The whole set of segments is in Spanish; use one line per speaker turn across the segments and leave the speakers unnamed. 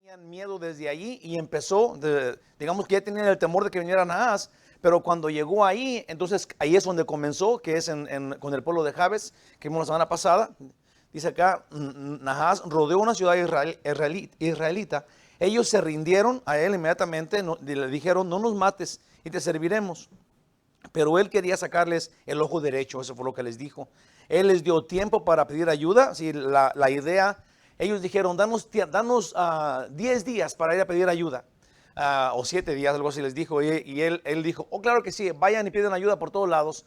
tenían miedo desde allí y empezó, digamos que ya tenían el temor de que viniera Nahas, pero cuando llegó ahí, entonces ahí es donde comenzó, que es con el pueblo de Jabes, que vimos la semana pasada. Dice acá, Nahas rodeó una ciudad israelita. Ellos se rindieron a él inmediatamente, le dijeron, no nos mates y te serviremos. Pero él quería sacarles el ojo derecho, eso fue lo que les dijo. Él les dio tiempo para pedir ayuda. Sí, la idea, ellos dijeron, danos 10 días para ir a pedir ayuda. O 7 días, algo así les dijo. Y él dijo, oh, claro que sí, vayan y piden ayuda por todos lados.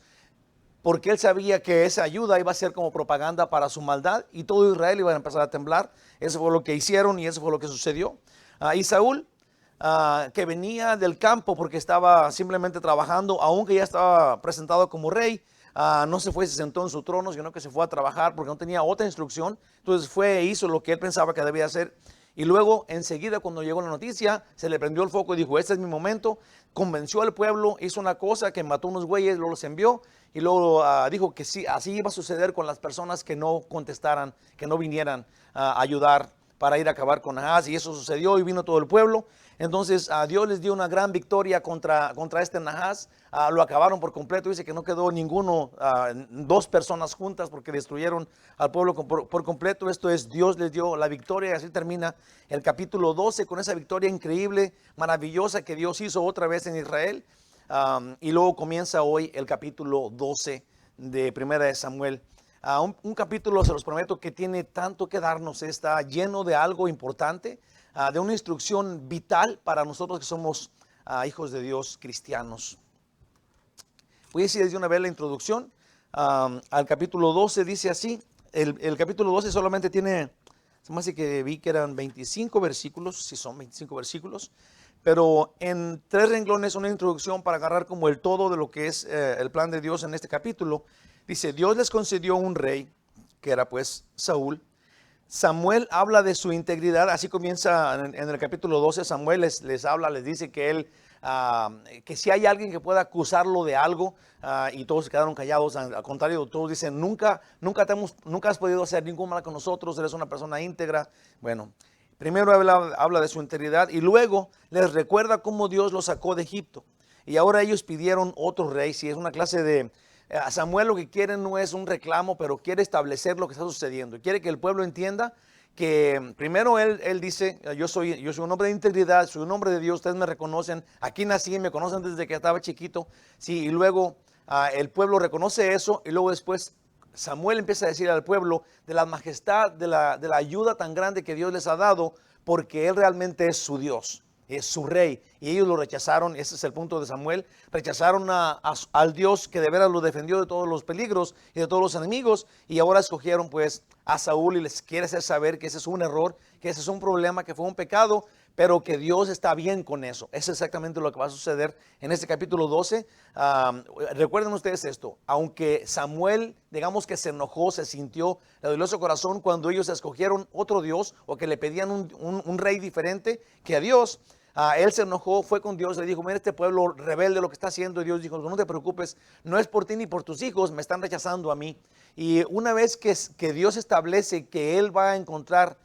Porque él sabía que esa ayuda iba a ser como propaganda para su maldad y todo Israel iba a empezar a temblar. Eso fue lo que hicieron y eso fue lo que sucedió. Y Saúl, que venía del campo porque estaba simplemente trabajando, aunque ya estaba presentado como rey, no se fue y se sentó en su trono, sino que se fue a trabajar porque no tenía otra instrucción. Entonces fue e hizo lo que él pensaba que debía hacer. Y luego enseguida cuando llegó la noticia, se le prendió el foco y dijo, este es mi momento. Convenció al pueblo, hizo una cosa que mató unos güeyes, luego los envió y luego dijo que sí, así iba a suceder con las personas que no contestaran, que no vinieran a ayudar para ir a acabar con Ahaz. Y eso sucedió y vino todo el pueblo. Entonces Dios les dio una gran victoria contra este Nahas. Lo acabaron por completo. Dice que no quedó ninguno, 2 personas juntas porque destruyeron al pueblo por completo. Esto es, Dios les dio la victoria y así termina el capítulo 12 con esa victoria increíble, maravillosa que Dios hizo otra vez en Israel. Y luego comienza hoy el capítulo 12 de Primera de Samuel. Un capítulo, se los prometo, que tiene tanto que darnos, está lleno de algo importante, de una instrucción vital para nosotros que somos hijos de Dios cristianos. Voy a decir desde una vez la introducción al capítulo 12, dice así, el capítulo 12 solamente tiene, se me hace que vi que eran 25 versículos, si son 25 versículos, pero en 3 renglones una introducción para agarrar como el todo de lo que es el plan de Dios en este capítulo. Dice, Dios les concedió un rey, que era pues Saúl. Samuel habla de su integridad, así comienza en el capítulo 12, Samuel les habla, les dice que él, que si hay alguien que pueda acusarlo de algo, y todos se quedaron callados, al contrario, todos dicen, nunca has podido hacer ningún mal con nosotros, eres una persona íntegra. Bueno, primero habla de su integridad y luego les recuerda cómo Dios los sacó de Egipto. Y ahora ellos pidieron otro rey, si es una clase de... Samuel lo que quiere no es un reclamo, pero quiere establecer lo que está sucediendo. Quiere que el pueblo entienda que primero él dice, yo soy un hombre de integridad, soy un hombre de Dios, ustedes me reconocen, aquí nací, me conocen desde que estaba chiquito. Sí, y luego el pueblo reconoce eso y luego después Samuel empieza a decir al pueblo de la majestad, de la ayuda tan grande que Dios les ha dado, porque él realmente es su Dios. Es su rey, y ellos lo rechazaron. Ese es el punto de Samuel. Rechazaron al Dios que de veras lo defendió de todos los peligros y de todos los enemigos, y ahora escogieron pues a Saúl y les quiere hacer saber que ese es un error, que ese es un problema, que fue un pecado, pero que Dios está bien con eso. Eso es exactamente lo que va a suceder en este capítulo 12. Recuerden ustedes esto, aunque Samuel, digamos que se enojó, se sintió, le dolió su corazón cuando ellos escogieron otro Dios o que le pedían un rey diferente que a Dios. Él se enojó, fue con Dios, le dijo, mira este pueblo rebelde lo que está haciendo. Y Dios dijo, no te preocupes, no es por ti ni por tus hijos, me están rechazando a mí. Y una vez que Dios establece que Él va a encontrar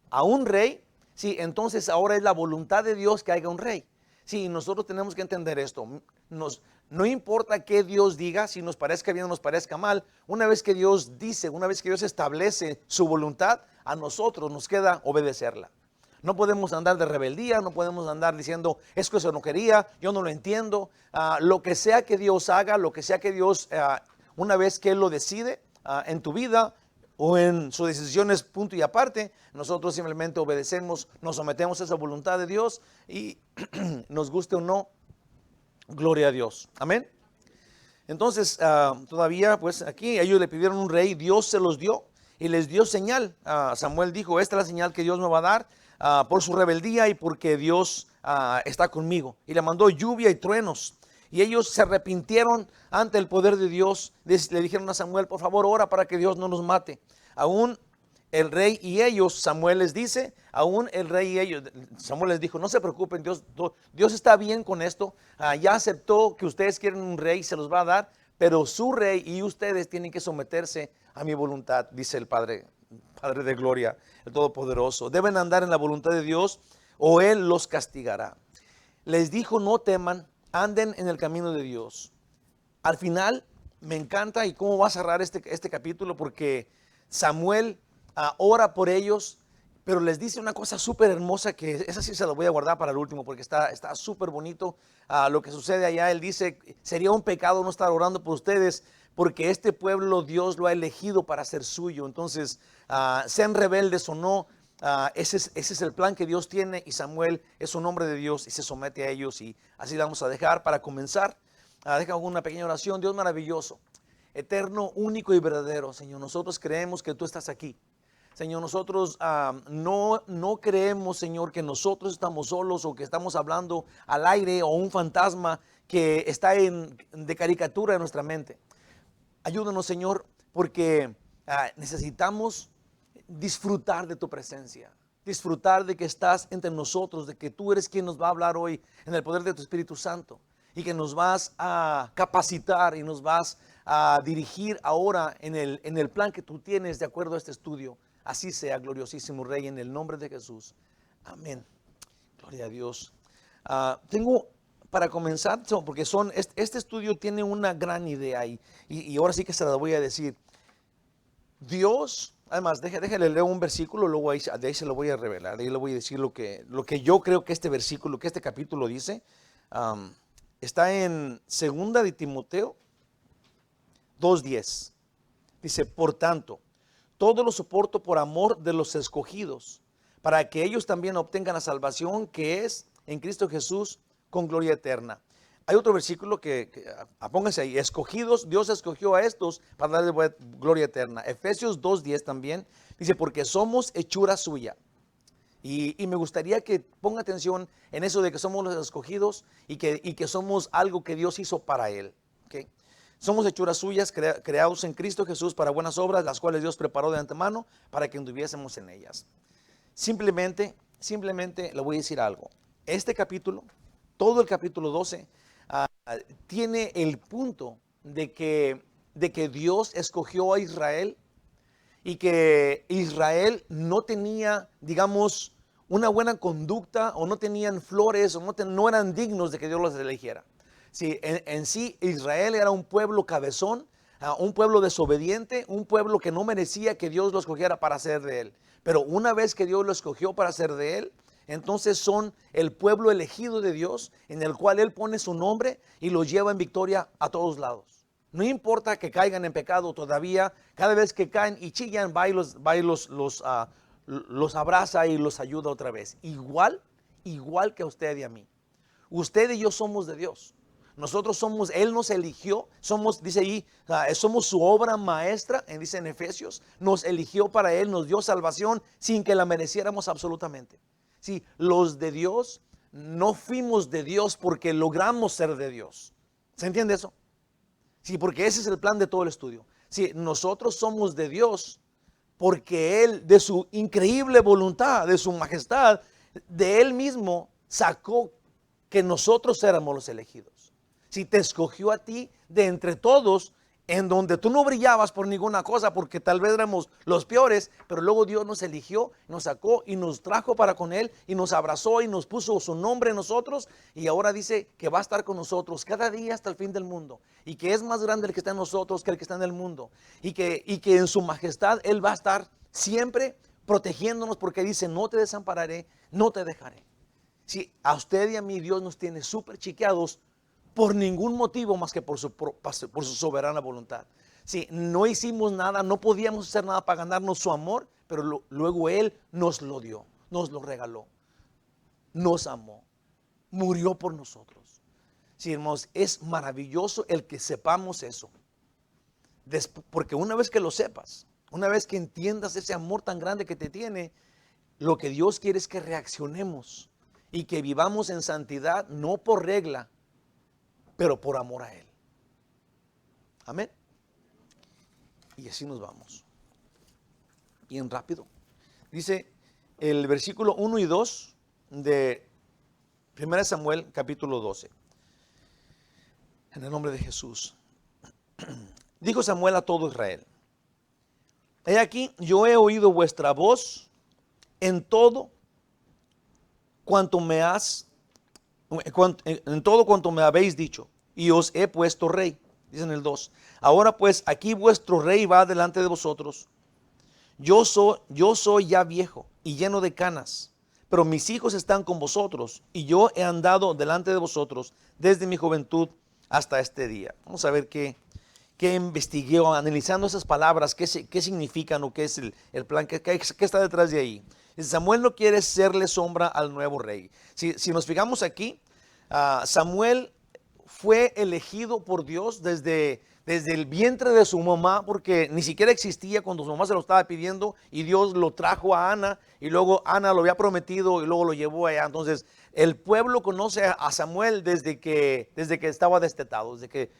a un rey, sí, entonces ahora es la voluntad de Dios que haya un rey. Sí, nosotros tenemos que entender esto. No importa qué Dios diga, si nos parezca bien o nos parezca mal, una vez que Dios dice, una vez que Dios establece su voluntad, a nosotros nos queda obedecerla. No podemos andar de rebeldía, no podemos andar diciendo, es que eso no quería, yo no lo entiendo. Lo que sea que Dios haga, lo que sea que Dios, una vez que Él lo decide en tu vida o en sus decisiones punto y aparte, nosotros simplemente obedecemos, nos sometemos a esa voluntad de Dios y nos guste o no, gloria a Dios. Amén. Entonces, todavía, pues aquí ellos le pidieron un rey, Dios se los dio y les dio señal. Samuel dijo, esta es la señal que Dios me va a dar por su rebeldía y porque Dios está conmigo. Y le mandó lluvia y truenos. Y ellos se arrepintieron ante el poder de Dios. Le dijeron a Samuel, por favor, ora para que Dios no nos mate. Aún el rey y ellos, Samuel les dice, aún el rey y ellos, Samuel les dijo, no se preocupen, Dios está bien con esto, ya aceptó que ustedes quieren un rey, se los va a dar, pero su rey y ustedes tienen que someterse a mi voluntad, dice el Padre de gloria, el Todopoderoso. Deben andar en la voluntad de Dios, o Él los castigará. Les dijo, no teman, anden en el camino de Dios. Al final, me encanta y cómo va a cerrar este capítulo, porque Samuel ora por ellos, pero les dice una cosa súper hermosa, que esa sí se la voy a guardar para el último, porque está súper bonito lo que sucede allá. Él dice, sería un pecado no estar orando por ustedes, porque este pueblo Dios lo ha elegido para ser suyo. Entonces, sean rebeldes o no, ese es el plan que Dios tiene, y Samuel es un hombre de Dios y se somete a ellos, y así la vamos a dejar para comenzar. Deja una pequeña oración. Dios maravilloso, eterno, único y verdadero, Señor, nosotros creemos que tú estás aquí. Señor, nosotros no creemos, Señor, que nosotros estamos solos o que estamos hablando al aire o un fantasma que está de caricatura en nuestra mente. Ayúdanos, Señor, porque necesitamos disfrutar de tu presencia, disfrutar de que estás entre nosotros, de que tú eres quien nos va a hablar hoy en el poder de tu Espíritu Santo, y que nos vas a capacitar y nos vas a dirigir ahora en el plan que tú tienes de acuerdo a este estudio. Así sea, gloriosísimo Rey, en el nombre de Jesús. Amén. Gloria a Dios. Tengo para comenzar, porque este estudio tiene una gran idea, y ahora sí que se la voy a decir. Dios, además, déjale leer un versículo, luego de ahí se lo voy a revelar. De ahí le voy a decir lo que yo creo que este versículo, que este capítulo dice. Está en 2 de Timoteo 2:10. Dice, por tanto, todo lo soporto por amor de los escogidos, para que ellos también obtengan la salvación que es en Cristo Jesús con gloria eterna. Hay otro versículo pónganse ahí, escogidos, Dios escogió a estos para darle gloria eterna. Efesios 2:10 también dice, porque somos hechura suya. Y me gustaría que ponga atención en eso de que somos los escogidos y que somos algo que Dios hizo para Él. ¿Okay? Somos hechuras suyas, creados en Cristo Jesús para buenas obras, las cuales Dios preparó de antemano para que anduviésemos en ellas. Simplemente le voy a decir algo. Este capítulo, todo el capítulo 12, tiene el punto de que Dios escogió a Israel, y que Israel no tenía, digamos, una buena conducta, o no tenían flores, o no eran dignos de que Dios los eligiera. Sí, en sí Israel era un pueblo cabezón, un pueblo desobediente, un pueblo que no merecía que Dios lo escogiera para ser de él. Pero una vez que Dios lo escogió para ser de él, entonces son el pueblo elegido de Dios, en el cual Él pone su nombre y los lleva en victoria a todos lados. No importa que caigan en pecado todavía, cada vez que caen y chillan, va y los abraza y los ayuda otra vez. Igual que a usted y a mí. Usted y yo somos de Dios. Nosotros somos, Él nos eligió, dice ahí, somos su obra maestra, dice en Efesios, nos eligió para Él, nos dio salvación sin que la mereciéramos absolutamente. Sí, los de Dios no fuimos de Dios porque logramos ser de Dios. ¿Se entiende eso? Sí, porque ese es el plan de todo el estudio. Sí, nosotros somos de Dios porque Él, de su increíble voluntad, de su majestad, de Él mismo sacó que nosotros éramos los elegidos. Si te escogió a ti de entre todos, en donde tú no brillabas por ninguna cosa, porque tal vez éramos los peores, pero luego Dios nos eligió, nos sacó y nos trajo para con Él, y nos abrazó y nos puso su nombre en nosotros, y ahora dice que va a estar con nosotros cada día hasta el fin del mundo, y que es más grande el que está en nosotros que el que está en el mundo, y que en su majestad Él va a estar siempre protegiéndonos, porque dice, no te desampararé, no te dejaré. Si a usted y a mí Dios nos tiene súper chiqueados, por ningún motivo más que por su soberana voluntad. Sí, no hicimos nada, no podíamos hacer nada para ganarnos su amor, pero luego Él nos lo dio, nos lo regaló, nos amó, murió por nosotros. Sí, hermanos, es maravilloso el que sepamos eso. Porque una vez que lo sepas, una vez que entiendas ese amor tan grande que te tiene, lo que Dios quiere es que reaccionemos y que vivamos en santidad, no por regla, pero por amor a Él. Amén. Y así nos vamos. Bien rápido. Dice el versículo 1 y 2 de 1 Samuel capítulo 12. En el nombre de Jesús. Dijo Samuel a todo Israel: He aquí, yo he oído vuestra voz en todo cuanto me has, en todo cuanto me habéis dicho, y os he puesto rey. Dice en el 2. Ahora pues aquí vuestro rey va delante de vosotros. Yo soy ya viejo y lleno de canas, pero mis hijos están con vosotros, y yo he andado delante de vosotros desde mi juventud hasta este día. Vamos a ver qué investigué, analizando esas palabras, qué significan o qué es el plan, qué está detrás de ahí. Samuel no quiere serle sombra al nuevo rey. Si nos fijamos aquí, Samuel fue elegido por Dios desde el vientre de su mamá, porque ni siquiera existía cuando su mamá se lo estaba pidiendo, y Dios lo trajo a Ana, y luego Ana lo había prometido y luego lo llevó allá. Entonces el pueblo conoce a Samuel desde que estaba destetado, desde que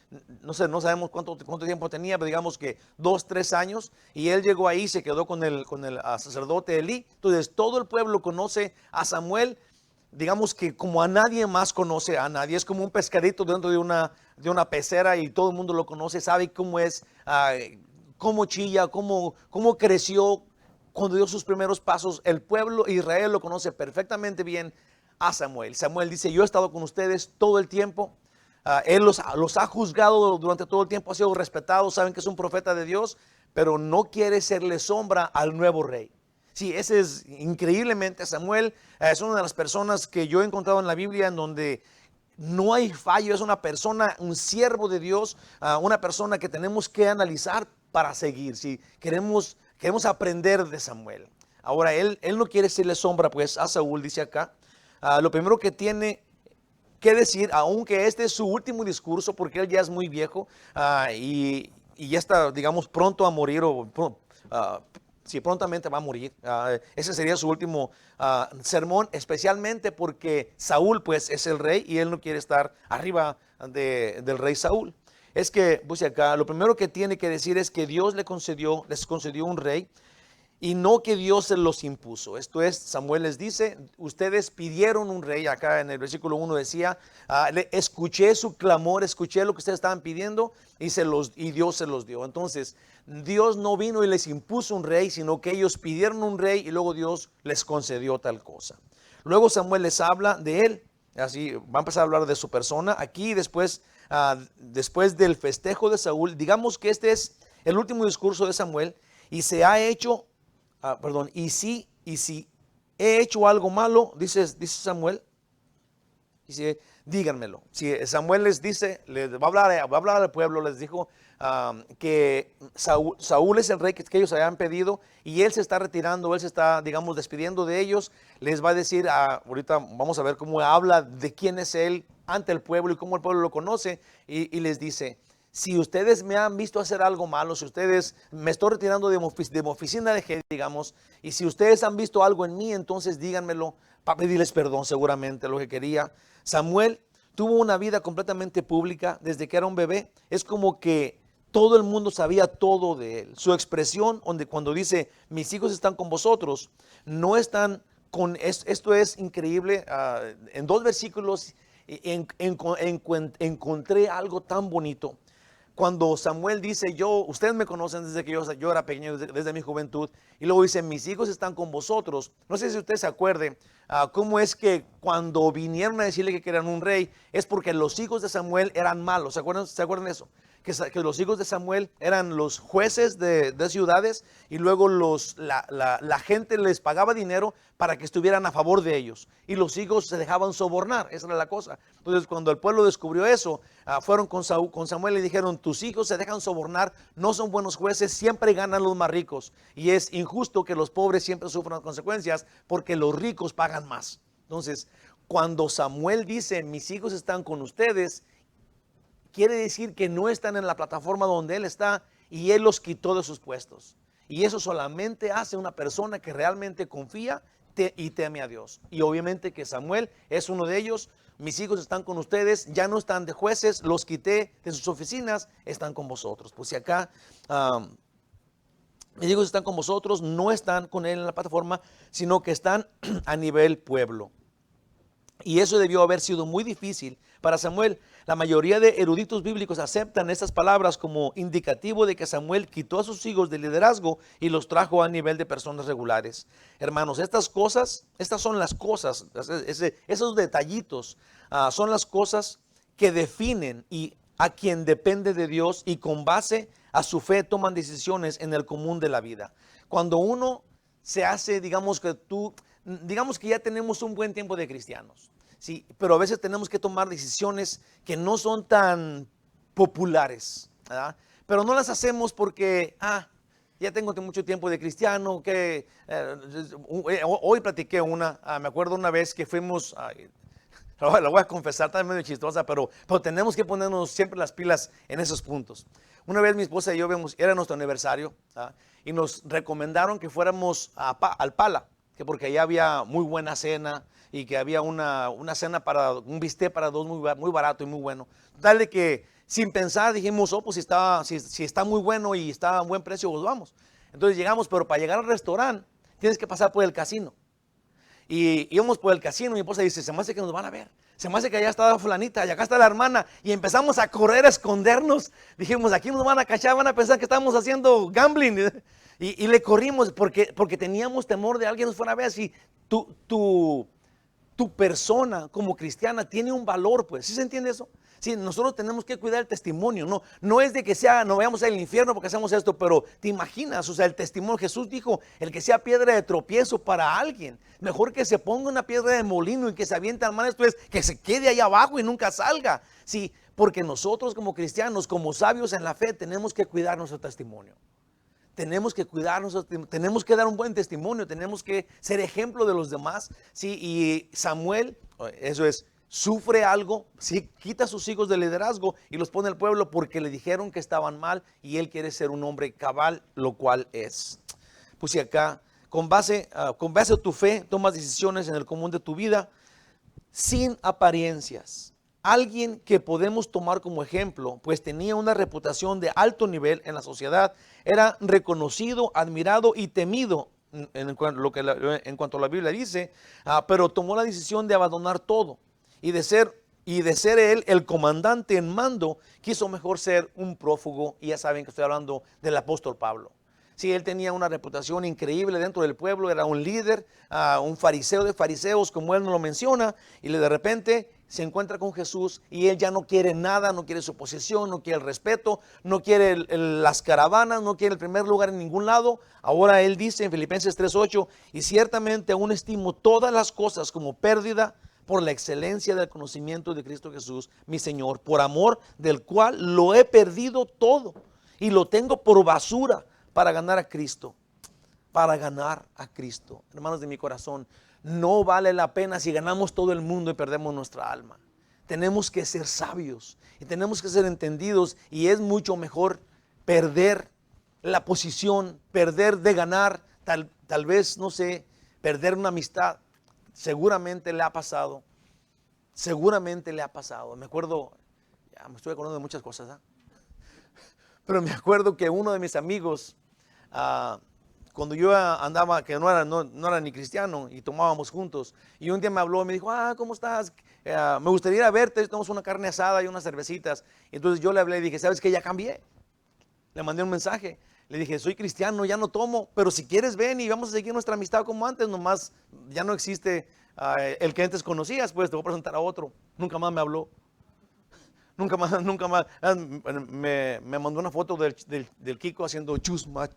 no sé, no sabemos cuánto tiempo tenía, pero digamos que 2, 3 años, y él llegó ahí, se quedó con el sacerdote Elí. Entonces todo el pueblo conoce a Samuel, digamos que como a nadie más conoce a nadie. Es como un pescadito dentro de una pecera, y todo el mundo lo conoce, sabe cómo es, cómo chilla, cómo creció cuando dio sus primeros pasos. El pueblo de Israel lo conoce perfectamente bien a Samuel. Samuel dice: yo he estado con ustedes todo el tiempo. Él los ha juzgado durante todo el tiempo, ha sido respetado, saben que es un profeta de Dios, pero no quiere serle sombra al nuevo rey. Sí, ese es increíblemente Samuel. Es una de las personas que yo he encontrado en la Biblia en donde no hay fallo. Es una persona, un siervo de Dios, una persona que tenemos que analizar para seguir. Si queremos aprender de Samuel. Ahora, él no quiere serle sombra pues a Saúl, dice acá. Lo primero que tiene que decir, aunque este es su último discurso, porque él ya es muy viejo, y ya está, digamos, pronto a morir, si prontamente va a morir. Ese sería su último sermón, especialmente porque Saúl pues es el rey, y él no quiere estar arriba del rey Saúl. Es que, pues acá, lo primero que tiene que decir es que Dios les concedió un rey, y no que Dios se los impuso. Esto es, Samuel les dice: ustedes pidieron un rey. Acá en el versículo 1 decía: escuché su clamor, escuché lo que ustedes estaban pidiendo, y Dios se los dio. Entonces Dios no vino y les impuso un rey, sino que ellos pidieron un rey, y luego Dios les concedió tal cosa. Luego Samuel les habla de él, así va a empezar a hablar de su persona. Aquí después del festejo de Saúl, digamos que este es el último discurso de Samuel, y se ha hecho y si he hecho algo malo, dice Samuel, dice: díganmelo. Si Samuel les dice, va a hablar al pueblo, les dijo que Saúl es el rey que ellos habían pedido, y él se está retirando, él se está, digamos, despidiendo de ellos. Les va a decir, ahorita vamos a ver cómo habla de quién es él ante el pueblo y cómo el pueblo lo conoce, y les dice: si ustedes me han visto hacer algo malo, si ustedes me estoy retirando de mi oficina de jefe, digamos, y si ustedes han visto algo en mí, entonces díganmelo para pedirles perdón. Seguramente lo que quería. Samuel tuvo una vida completamente pública desde que era un bebé. Es como que todo el mundo sabía todo de él. Su expresión, cuando dice: mis hijos están con vosotros, no están con, esto es increíble. En 2 versículos encontré algo tan bonito. Cuando Samuel dice: ustedes me conocen desde que yo era pequeño, desde mi juventud, y luego dice: mis hijos están con vosotros. No sé si usted se acuerde cómo es que cuando vinieron a decirle que querían un rey, es porque los hijos de Samuel eran malos. ¿Se acuerdan de eso? Que los hijos de Samuel eran los jueces de ciudades, y luego la gente les pagaba dinero para que estuvieran a favor de ellos, y los hijos se dejaban sobornar. Esa era la cosa. Entonces, cuando el pueblo descubrió eso, fueron con Samuel y dijeron: tus hijos se dejan sobornar, no son buenos jueces, siempre ganan los más ricos, y es injusto que los pobres siempre sufran las consecuencias, porque los ricos pagan más. Entonces, cuando Samuel dice: mis hijos están con ustedes, quiere decir que no están en la plataforma donde él está, y él los quitó de sus puestos. Y eso solamente hace una persona que realmente confía y teme a Dios. Y obviamente que Samuel es uno de ellos. Mis hijos están con ustedes, ya no están de jueces, los quité de sus oficinas, están con vosotros. Pues si acá mis hijos están con vosotros, no están con él en la plataforma, sino que están a nivel pueblo. Y eso debió haber sido muy difícil para Samuel. La mayoría de eruditos bíblicos aceptan estas palabras como indicativo de que Samuel quitó a sus hijos del liderazgo y los trajo a nivel de personas regulares. Hermanos, estas son las cosas, esos detallitos, son las cosas que definen y a quien depende de Dios y con base a su fe toman decisiones en el común de la vida. Cuando uno se hace, digamos que ya tenemos un buen tiempo de cristianos, sí, pero a veces tenemos que tomar decisiones que no son tan populares, ¿verdad? Pero no las hacemos porque, ya tengo mucho tiempo de cristiano, que hoy platiqué me acuerdo una vez que fuimos, la voy a confesar, está medio chistosa, pero tenemos que ponernos siempre las pilas en esos puntos. Una vez mi esposa y yo era nuestro aniversario, y nos recomendaron que fuéramos al Pala, que porque allá había muy buena cena y que había una cena un bistec para dos muy barato y muy bueno. Tal de que sin pensar dijimos, pues si está muy bueno y está a buen precio, pues vamos. Entonces llegamos, pero para llegar al restaurante tienes que pasar por el casino. Y íbamos por el casino, mi esposa dice, se me hace que nos van a ver, se me hace que allá está la fulanita y acá está la hermana, y empezamos a correr, a escondernos. Dijimos, aquí nos van a cachar, van a pensar que estamos haciendo gambling, y le corrimos porque teníamos temor de alguien nos fuera a ver. Si tu persona como cristiana tiene un valor, pues, ¿sí se entiende eso? Sí, nosotros tenemos que cuidar el testimonio, no es de que no vayamos al infierno porque hacemos esto, pero te imaginas, o sea, el testimonio, Jesús dijo, el que sea piedra de tropiezo para alguien, mejor que se ponga una piedra de molino y que se aviente al mar, esto es, que se quede ahí abajo y nunca salga, sí, porque nosotros como cristianos, como sabios en la fe, tenemos que cuidar nuestro testimonio. Tenemos que cuidarnos, tenemos que dar un buen testimonio, tenemos que ser ejemplo de los demás, sí, y Samuel, eso es, sufre algo, sí, quita a sus hijos del liderazgo y los pone al pueblo porque le dijeron que estaban mal y él quiere ser un hombre cabal, lo cual es. Puse acá, con base a tu fe, tomas decisiones en el común de tu vida sin apariencias. Alguien que podemos tomar como ejemplo, pues tenía una reputación de alto nivel en la sociedad, era reconocido, admirado y temido en cuanto a la Biblia dice, pero tomó la decisión de abandonar todo y de ser él el comandante en mando, quiso mejor ser un prófugo. Y ya saben que estoy hablando del apóstol Pablo. Sí, él tenía una reputación increíble dentro del pueblo, era un líder, un fariseo de fariseos, como él nos lo menciona, y de repente se encuentra con Jesús y él ya no quiere nada, no quiere su posición, no quiere el respeto, no quiere las caravanas, no quiere el primer lugar en ningún lado. Ahora él dice en Filipenses 3:8, y ciertamente aún estimo todas las cosas como pérdida por la excelencia del conocimiento de Cristo Jesús, mi Señor, por amor del cual lo he perdido todo y lo tengo por basura para ganar a Cristo. Para ganar a Cristo. Hermanos de mi corazón, no vale la pena si ganamos todo el mundo y perdemos nuestra alma. Tenemos que ser sabios y tenemos que ser entendidos, y es mucho mejor perder la posición, perder de ganar, tal vez, no sé, perder una amistad. Seguramente le ha pasado. Seguramente le ha pasado. Me acuerdo, ya me estoy acordando de muchas cosas, pero me acuerdo que uno de mis amigos, cuando yo andaba, que no era ni cristiano, y tomábamos juntos, y un día me habló y me dijo, ¿cómo estás? Me gustaría ir a verte, tomamos una carne asada y unas cervecitas. Entonces yo le hablé y dije, ¿sabes qué? Ya cambié. Le mandé un mensaje, le dije, soy cristiano, ya no tomo, pero si quieres ven y vamos a seguir nuestra amistad como antes, nomás ya no existe el que antes conocías, pues te voy a presentar a otro. Nunca más me habló. Nunca más. Me mandó una foto del Kiko haciendo chusma.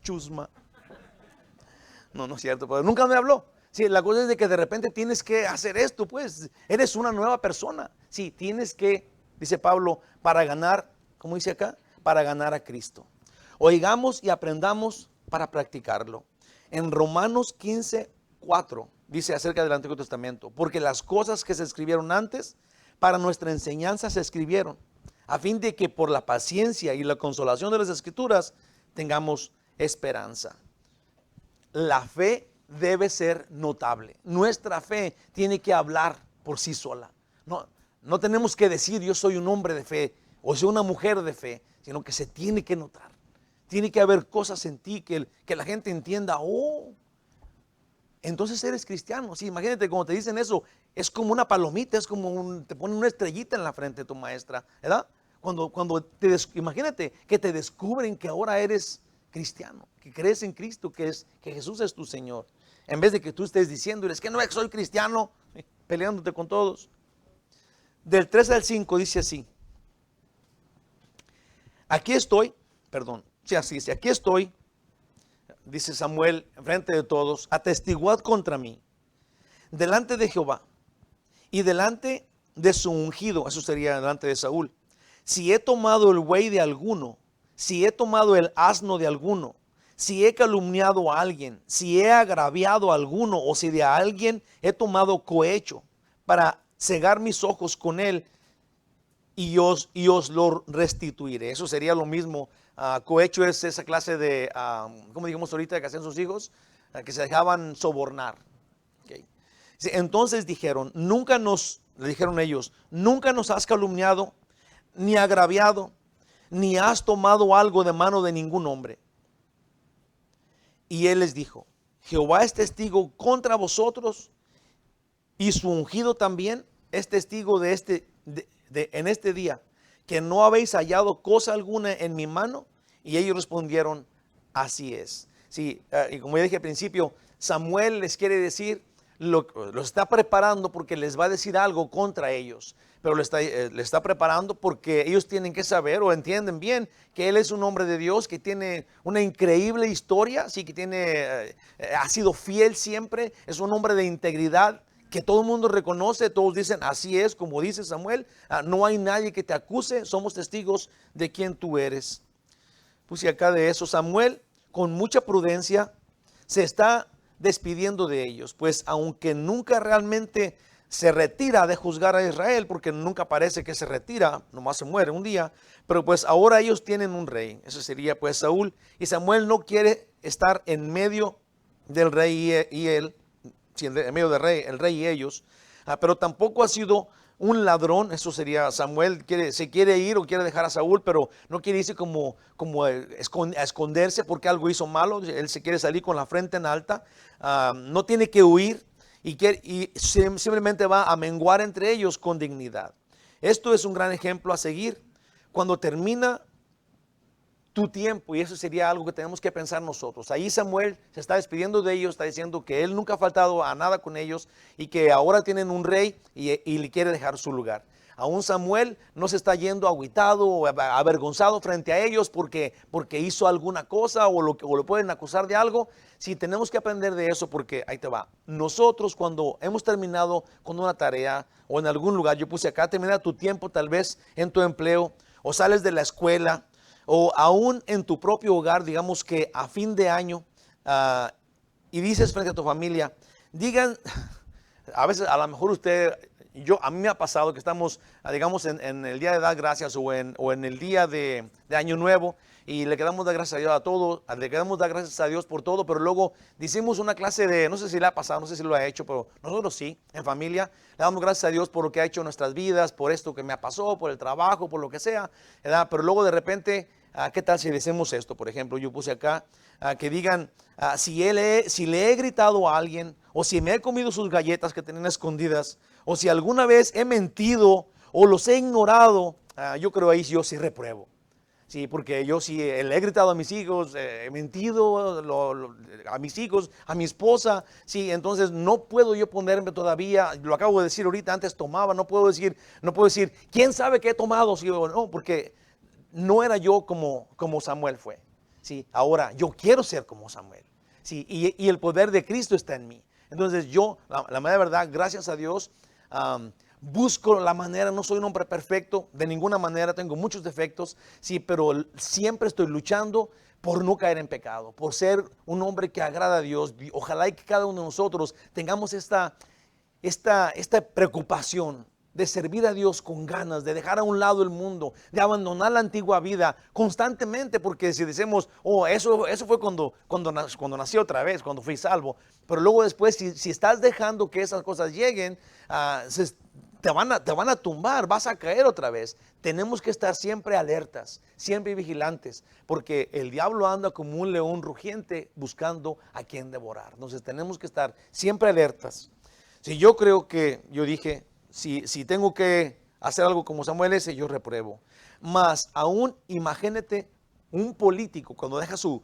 No es cierto, pero nunca me habló. Sí, la cosa es de que de repente tienes que hacer esto, pues. Eres una nueva persona. Sí, tienes que, dice Pablo, para ganar, ¿cómo dice acá? Para ganar a Cristo. Oigamos y aprendamos para practicarlo. En Romanos 15:4 dice acerca del Antiguo Testamento, porque las cosas que se escribieron antes para nuestra enseñanza se escribieron, a fin de que por la paciencia y la consolación de las Escrituras tengamos esperanza. La fe debe ser notable. Nuestra fe tiene que hablar por sí sola. No tenemos que decir yo soy un hombre de fe o soy una mujer de fe, sino que se tiene que notar. Tiene que haber cosas en ti que la gente entienda, entonces eres cristiano. Sí, imagínate cuando te dicen eso, es como una palomita, es como te ponen una estrellita en la frente de tu maestra, ¿verdad? Imagínate que te descubren que ahora eres cristiano, que crees en Cristo, que Jesús es tu Señor. En vez de que tú estés diciendo, es que no soy cristiano, peleándote con todos. Del 3 al 5 dice así. Aquí estoy, sí, así dice, aquí estoy, dice Samuel, enfrente de todos, atestiguad contra mí, delante de Jehová y delante de su ungido, eso sería delante de Saúl. Si he tomado el buey de alguno, si he tomado el asno de alguno, si he calumniado a alguien, si he agraviado a alguno, o si de alguien he tomado cohecho para cegar mis ojos con él, y os lo restituiré. Eso sería lo mismo. Cohecho es esa clase de, como dijimos ahorita, que hacían sus hijos, que se dejaban sobornar. Okay. Entonces le dijeron ellos, nunca nos has calumniado, ni agraviado, ni has tomado algo de mano de ningún hombre. Y él les dijo, Jehová es testigo contra vosotros, y su ungido también es testigo en este día, que no habéis hallado cosa alguna en mi mano. Y ellos respondieron, así es. Sí, y como ya dije al principio, Samuel les quiere decir, los está preparando porque les va a decir algo contra ellos, pero le está preparando porque ellos tienen que saber o entienden bien que él es un hombre de Dios, que tiene una increíble historia, sí, que ha sido fiel siempre, es un hombre de integridad, que todo el mundo reconoce. Todos dicen, así es, como dice Samuel, no hay nadie que te acuse, somos testigos de quién tú eres. Puse acá de eso, Samuel con mucha prudencia se está despidiendo de ellos, pues aunque nunca realmente se retira de juzgar a Israel, porque nunca parece que se retira, nomás se muere un día, pero pues ahora ellos tienen un rey, eso sería pues Saúl, y Samuel no quiere estar en medio del rey y él, sí, en medio del rey, el rey y ellos, pero tampoco ha sido un ladrón. Eso sería Samuel, se quiere ir o quiere dejar a Saúl, pero no quiere irse como a esconderse porque algo hizo malo. Él se quiere salir con la frente en alta, no tiene que huir y simplemente va a menguar entre ellos con dignidad. Esto es un gran ejemplo a seguir. Cuando termina tu tiempo, y eso sería algo que tenemos que pensar nosotros. Ahí Samuel se está despidiendo de ellos, está diciendo que él nunca ha faltado a nada con ellos y que ahora tienen un rey y le quiere dejar su lugar. Aún Samuel no se está yendo agüitado o avergonzado frente a ellos porque hizo alguna cosa o lo pueden acusar de algo. Sí, tenemos que aprender de eso, porque ahí te va. Nosotros, cuando hemos terminado con una tarea o en algún lugar, yo puse acá, termina tu tiempo tal vez en tu empleo o sales de la escuela, o aún en tu propio hogar, digamos que a fin de año, y dices frente a tu familia, digan, a veces a lo mejor a mí me ha pasado que estamos, digamos, en el día de dar gracias o en el día de Año Nuevo, y le queremos dar gracias a Dios a todo, le queremos dar gracias a Dios por todo, pero luego decimos una clase de, no sé si le ha pasado, no sé si lo ha hecho, pero nosotros sí, en familia, le damos gracias a Dios por lo que ha hecho en nuestras vidas, por esto que me pasó, por el trabajo, por lo que sea, ¿verdad? Pero luego de repente, ¿qué tal si decimos esto? Por ejemplo, yo puse acá, que digan, si le he gritado a alguien, o si me he comido sus galletas que tenían escondidas, o si alguna vez he mentido, o los he ignorado, yo creo ahí yo sí repruebo. Sí, porque yo sí le he gritado a mis hijos, he mentido a mis hijos, a mi esposa. Sí, entonces no puedo yo ponerme todavía, lo acabo de decir ahorita, antes tomaba, no puedo decir, ¿quién sabe qué he tomado? Sí, no, porque no era yo como Samuel fue. Sí, ahora yo quiero ser como Samuel. Sí, y el poder de Cristo está en mí. Entonces yo, la verdad, gracias a Dios, busco la manera. No soy un hombre perfecto, de ninguna manera, tengo muchos defectos, sí, pero siempre estoy luchando por no caer en pecado, por ser un hombre que agrada a Dios. Ojalá y que cada uno de nosotros tengamos esta preocupación de servir a Dios con ganas, de dejar a un lado el mundo, de abandonar la antigua vida constantemente, porque si decimos, eso fue cuando nací otra vez, cuando fui salvo, pero luego después, si estás dejando que esas cosas lleguen, te van a tumbar, vas a caer otra vez. Tenemos que estar siempre alertas, siempre vigilantes, porque el diablo anda como un león rugiente buscando a quien devorar. Entonces tenemos que estar siempre alertas. Si yo creo que, yo dije, si tengo que hacer algo como Samuel ese, yo repruebo. Más aún, imagínate un político cuando deja su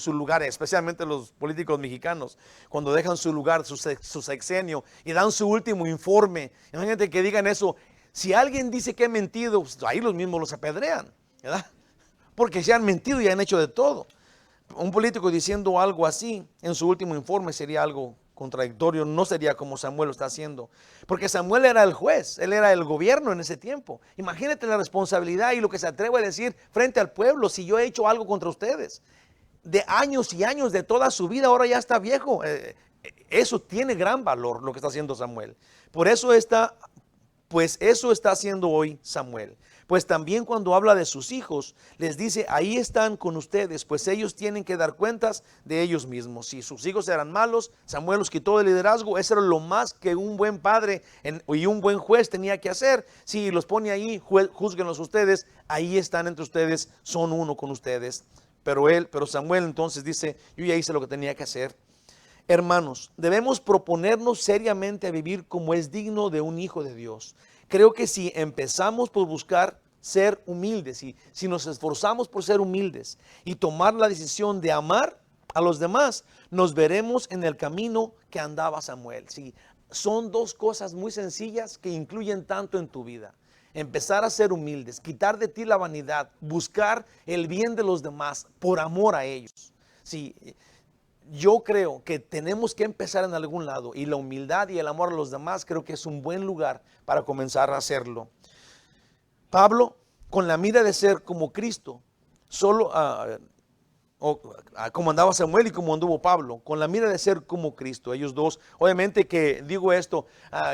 lugar, especialmente los políticos mexicanos, cuando dejan su lugar, su sexenio y dan su último informe. Imagínate que digan eso. Si alguien dice que ha mentido, pues ahí los mismos los apedrean, ¿verdad? Porque se han mentido y han hecho de todo. Un político diciendo algo así en su último informe sería algo contradictorio, no sería como Samuel lo está haciendo. Porque Samuel era el juez, él era el gobierno en ese tiempo. Imagínate la responsabilidad y lo que se atreve a decir frente al pueblo: si yo he hecho algo contra ustedes, de años y años, de toda su vida, ahora ya está viejo. Eso tiene gran valor lo que está haciendo Samuel. Pues eso está haciendo hoy Samuel. Pues también cuando habla de sus hijos, les dice: ahí están con ustedes, pues ellos tienen que dar cuentas de ellos mismos. Si sus hijos eran malos, Samuel los quitó del liderazgo. Eso era lo más que un buen padre y un buen juez tenía que hacer. Si los pone ahí, júzguenlos ustedes, ahí están entre ustedes, son uno con ustedes. Pero Samuel entonces dice: yo ya hice lo que tenía que hacer. Hermanos, debemos proponernos seriamente a vivir como es digno de un hijo de Dios. Creo que si empezamos por buscar ser humildes, y si nos esforzamos por ser humildes y tomar la decisión de amar a los demás, nos veremos en el camino que andaba Samuel. Sí, son dos cosas muy sencillas que influyen tanto en tu vida. Empezar a ser humildes, quitar de ti la vanidad, buscar el bien de los demás por amor a ellos. Sí, yo creo que tenemos que empezar en algún lado, y la humildad y el amor a los demás creo que es un buen lugar para comenzar a hacerlo. Pablo, con la mira de ser como Cristo, como andaba Samuel y como anduvo Pablo, con la mira de ser como Cristo, ellos dos. Obviamente que digo esto,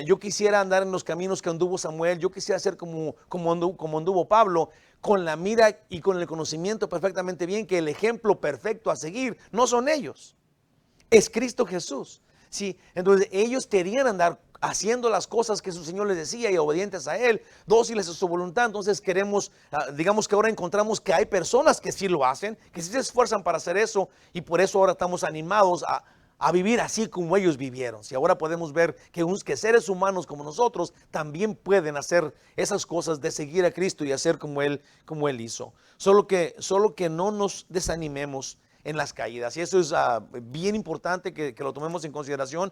yo quisiera andar en los caminos que anduvo Samuel, yo quisiera ser como anduvo Pablo, con la mira y con el conocimiento perfectamente bien que el ejemplo perfecto a seguir no son ellos, es Cristo Jesús. Sí, entonces ellos querían andar haciendo las cosas que su Señor les decía y obedientes a Él, dóciles a su voluntad. Entonces digamos que ahora encontramos que hay personas que sí lo hacen, que sí se esfuerzan para hacer eso, y por eso ahora estamos animados a vivir así como ellos vivieron. Si ahora podemos ver que seres humanos como nosotros también pueden hacer esas cosas de seguir a Cristo y hacer como Él hizo. Solo que no nos desanimemos en las caídas, y eso es bien importante que lo tomemos en consideración.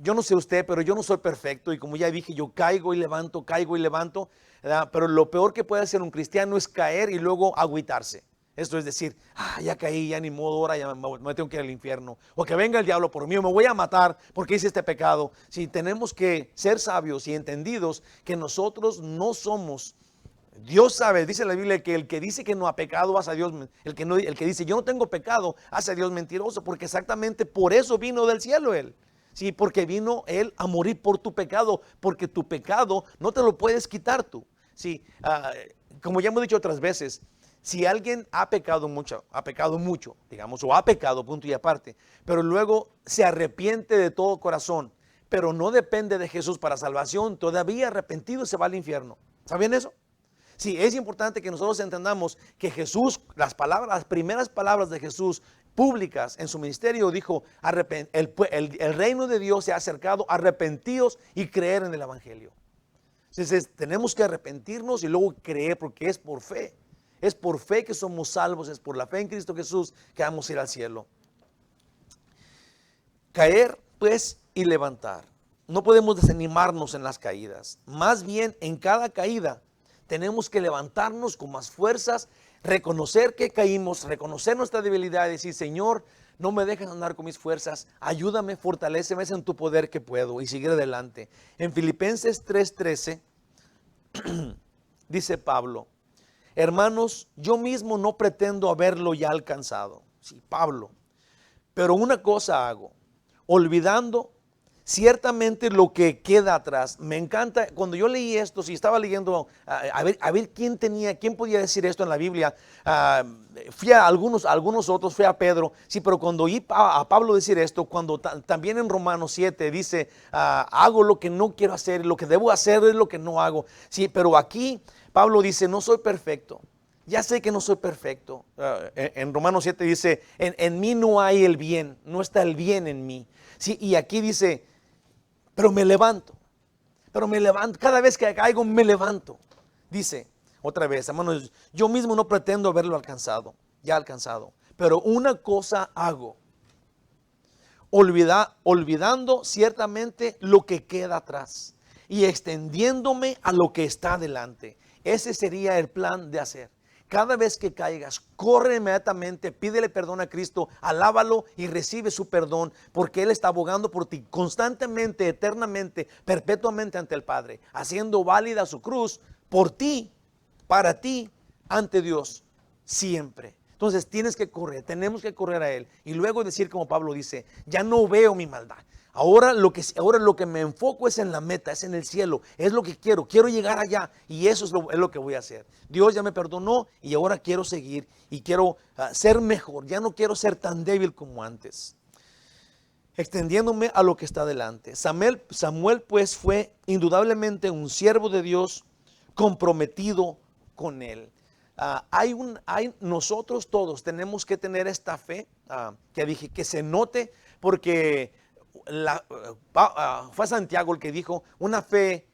Yo no sé usted, pero yo no soy perfecto, y como ya dije, yo caigo y levanto, ¿verdad? Pero lo peor que puede hacer un cristiano es caer y luego agüitarse. Esto es decir: ya caí, ya ni modo, ahora ya me tengo que ir al infierno, o que venga el diablo por mí, o me voy a matar porque hice este pecado. Sí, tenemos que ser sabios y entendidos que nosotros no somos. Dios sabe, dice la Biblia, que el que dice que no ha pecado hace a Dios, el que dice yo no tengo pecado hace a Dios mentiroso, porque exactamente por eso vino del cielo Él. Sí, porque vino Él a morir por tu pecado, porque tu pecado no te lo puedes quitar tú. Sí, como ya hemos dicho otras veces, si alguien ha pecado mucho, digamos, o ha pecado, punto y aparte, pero luego se arrepiente de todo corazón, pero no depende de Jesús para salvación, todavía arrepentido se va al infierno. ¿Saben eso? Sí, es importante que nosotros entendamos que Jesús, las primeras palabras de Jesús públicas en su ministerio, dijo: el reino de Dios se ha acercado, arrepentíos y creer en el evangelio. Entonces tenemos que arrepentirnos y luego creer, porque es por fe. Es por fe que somos salvos, es por la fe en Cristo Jesús que vamos a ir al cielo. Caer, pues, y levantar. No podemos desanimarnos en las caídas. Más bien, en cada caída tenemos que levantarnos con más fuerzas, reconocer que caímos, reconocer nuestra debilidad y decir: Señor, no me dejes andar con mis fuerzas, ayúdame, fortaléceme en tu poder que puedo, y seguir adelante. En Filipenses 3:13 dice Pablo: hermanos, yo mismo no pretendo haberlo ya alcanzado. Sí, Pablo. Pero una cosa hago, olvidando ciertamente lo que queda atrás. Me encanta, cuando yo leí esto, si estaba leyendo, a ver quién podía decir esto en la Biblia. Fui a algunos otros, fui a Pedro, sí, pero cuando oí a Pablo decir esto, cuando también en Romanos 7 dice, hago lo que no quiero hacer, lo que debo hacer es lo que no hago, sí, pero aquí Pablo dice, no soy perfecto. Ya sé que no soy perfecto. En Romanos 7 dice, en mí no hay el bien, no está el bien en mí. Sí, y aquí dice, pero me levanto, cada vez que caigo me levanto. Dice, otra vez, hermanos, yo mismo no pretendo haberlo alcanzado, ya alcanzado, pero una cosa hago, olvidando ciertamente lo que queda atrás y extendiéndome a lo que está delante. Ese sería el plan de hacer. Cada vez que caigas, corre inmediatamente, pídele perdón a Cristo, alábalo y recibe su perdón, porque Él está abogando por ti constantemente, eternamente, perpetuamente ante el Padre, haciendo válida su cruz por ti, para ti, ante Dios, siempre. Entonces tienes que correr, tenemos que correr a Él y luego decir como Pablo dice, ya no veo mi maldad. Ahora lo que me enfoco es en la meta, es en el cielo, es lo que quiero llegar allá y eso es lo que voy a hacer. Dios ya me perdonó y ahora quiero seguir y quiero ser mejor, ya no quiero ser tan débil como antes. Extendiéndome a lo que está delante. Samuel pues fue indudablemente un siervo de Dios comprometido con Él. Nosotros todos tenemos que tener esta fe que se note porque fue Santiago el que dijo una fe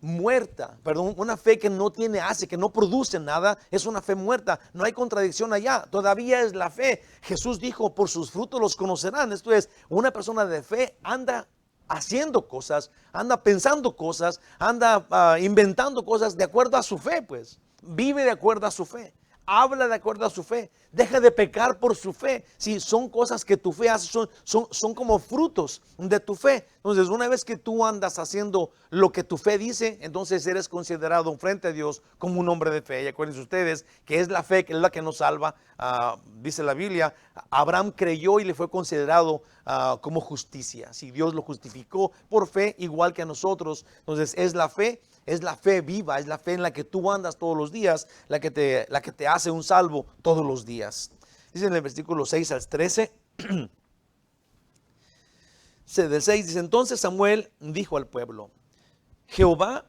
muerta, perdón, una fe que no que no produce nada, es una fe muerta, no hay contradicción allá, todavía es la fe. Jesús dijo, por sus frutos los conocerán. Esto es, una persona de fe anda haciendo cosas, anda pensando cosas, anda inventando cosas de acuerdo a su fe, pues, vive de acuerdo a su fe. Habla de acuerdo a su fe. Deja de pecar por su fe. Si son cosas que tu fe hace, son como frutos de tu fe. Entonces, una vez que tú andas haciendo lo que tu fe dice, entonces eres considerado frente a Dios como un hombre de fe. Y acuérdense ustedes que es la fe que es la que nos salva. Dice la Biblia, Abraham creyó y le fue considerado como justicia. Si Dios lo justificó por fe, igual que a nosotros. Entonces, es la fe viva, es la fe en la que tú andas todos los días, la que te hace un salvo todos los días. Dice en el versículo 6 al 13, del 6 dice, entonces Samuel dijo al pueblo, Jehová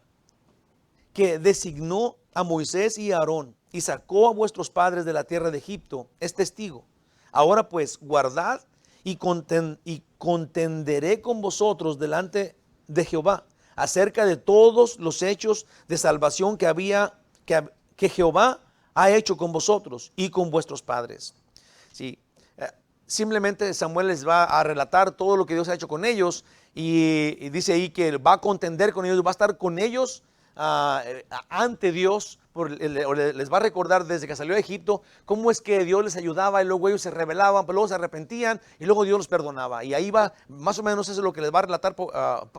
que designó a Moisés y a Aarón y sacó a vuestros padres de la tierra de Egipto, es testigo. Ahora pues, guardad y contenderé con vosotros delante de Jehová acerca de todos los hechos de salvación que Jehová ha hecho con vosotros y con vuestros padres. Sí, simplemente Samuel les va a relatar todo lo que Dios ha hecho con ellos y dice ahí que va a contender con ellos, va a estar con ellos ante Dios, les va a recordar desde que salió de Egipto cómo es que Dios les ayudaba y luego ellos se rebelaban, pero luego se arrepentían y luego Dios los perdonaba. Y ahí va, más o menos eso es lo que les va a relatar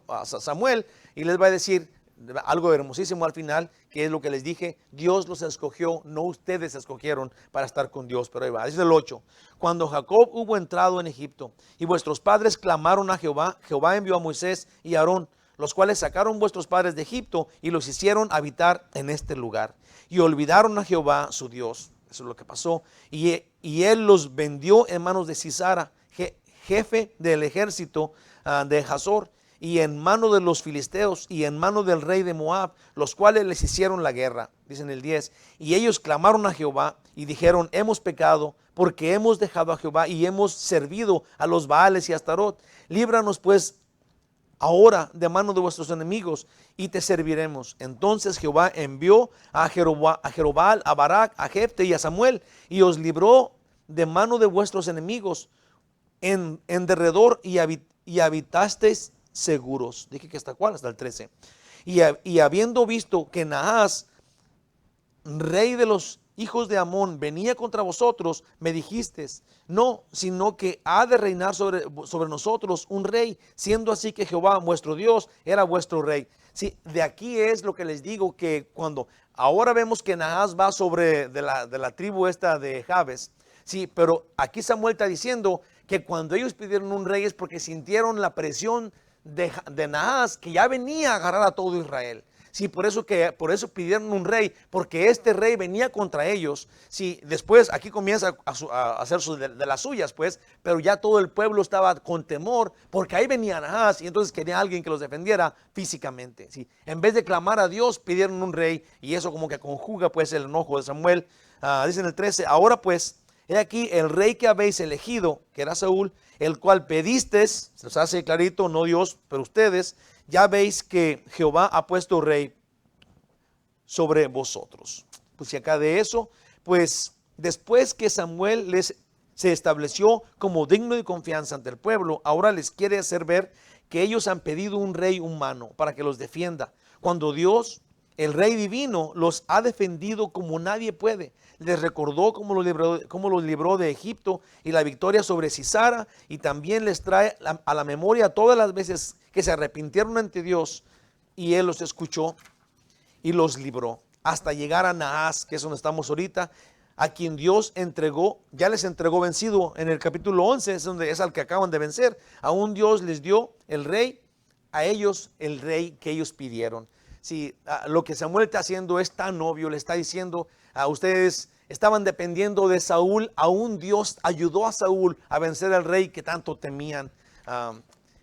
a Samuel y les va a decir algo hermosísimo al final, que es lo que les dije, Dios los escogió, no ustedes escogieron para estar con Dios. Pero ahí va, es el 8. Cuando Jacob hubo entrado en Egipto y vuestros padres clamaron a Jehová, Jehová envió a Moisés y a Aarón, los cuales sacaron vuestros padres de Egipto y los hicieron habitar en este lugar. Y olvidaron a Jehová su Dios. Eso es lo que pasó. Y él los vendió en manos de Sisara, jefe del ejército de Hazor, y en mano de los filisteos y en mano del rey de Moab, los cuales les hicieron la guerra. Dice en el 10, y ellos clamaron a Jehová y dijeron, hemos pecado porque hemos dejado a Jehová y hemos servido a los Baales y a Astarot. Líbranos pues ahora de mano de vuestros enemigos y te serviremos. Entonces Jehová envió a Jerobal, a Barak, a Jefte y a Samuel y os libró de mano de vuestros enemigos en derredor y habitasteis seguros. Dije que hasta cuál, hasta el 13. Y habiendo visto que Naas, rey de los hijos de Amón, venía contra vosotros, me dijisteis, no, sino que ha de reinar sobre nosotros un rey, siendo así que Jehová vuestro Dios era vuestro rey. Sí, de aquí es lo que les digo, que cuando ahora vemos que Naas va sobre de la tribu esta de Jabes, sí, pero aquí Samuel está diciendo que cuando ellos pidieron un rey es porque sintieron la presión de Naas, que ya venía a agarrar a todo Israel. Sí, por eso pidieron un rey, porque este rey venía contra ellos. Sí, después aquí comienza a hacer de las suyas, pues, pero ya todo el pueblo estaba con temor, porque ahí venía Naas y entonces quería alguien que los defendiera físicamente. Sí, en vez de clamar a Dios, pidieron un rey, y eso como que conjuga pues el enojo de Samuel. Dice en el 13, ahora pues, he aquí el rey que habéis elegido, que era Saúl, el cual pedisteis, se los hace clarito, no Dios, pero ustedes, ya veis que Jehová ha puesto rey sobre vosotros. Pues si acá de eso, pues después que Samuel se estableció como digno de confianza ante el pueblo, ahora les quiere hacer ver que ellos han pedido un rey humano para que los defienda, cuando Dios, el rey divino, los ha defendido como nadie puede. Les recordó cómo los libró de Egipto y la victoria sobre Sisara, y también les trae a la memoria todas las veces que se arrepintieron ante Dios y Él los escuchó y los libró, hasta llegar a Naas, que es donde estamos ahorita, a quien Dios ya les entregó vencido en el capítulo 11, es al que acaban de vencer. Aún Dios les dio el rey, a ellos el rey que ellos pidieron. Si lo que Samuel está haciendo es tan obvio, le está diciendo a ustedes, estaban dependiendo de Saúl, aún Dios ayudó a Saúl a vencer al rey que tanto temían.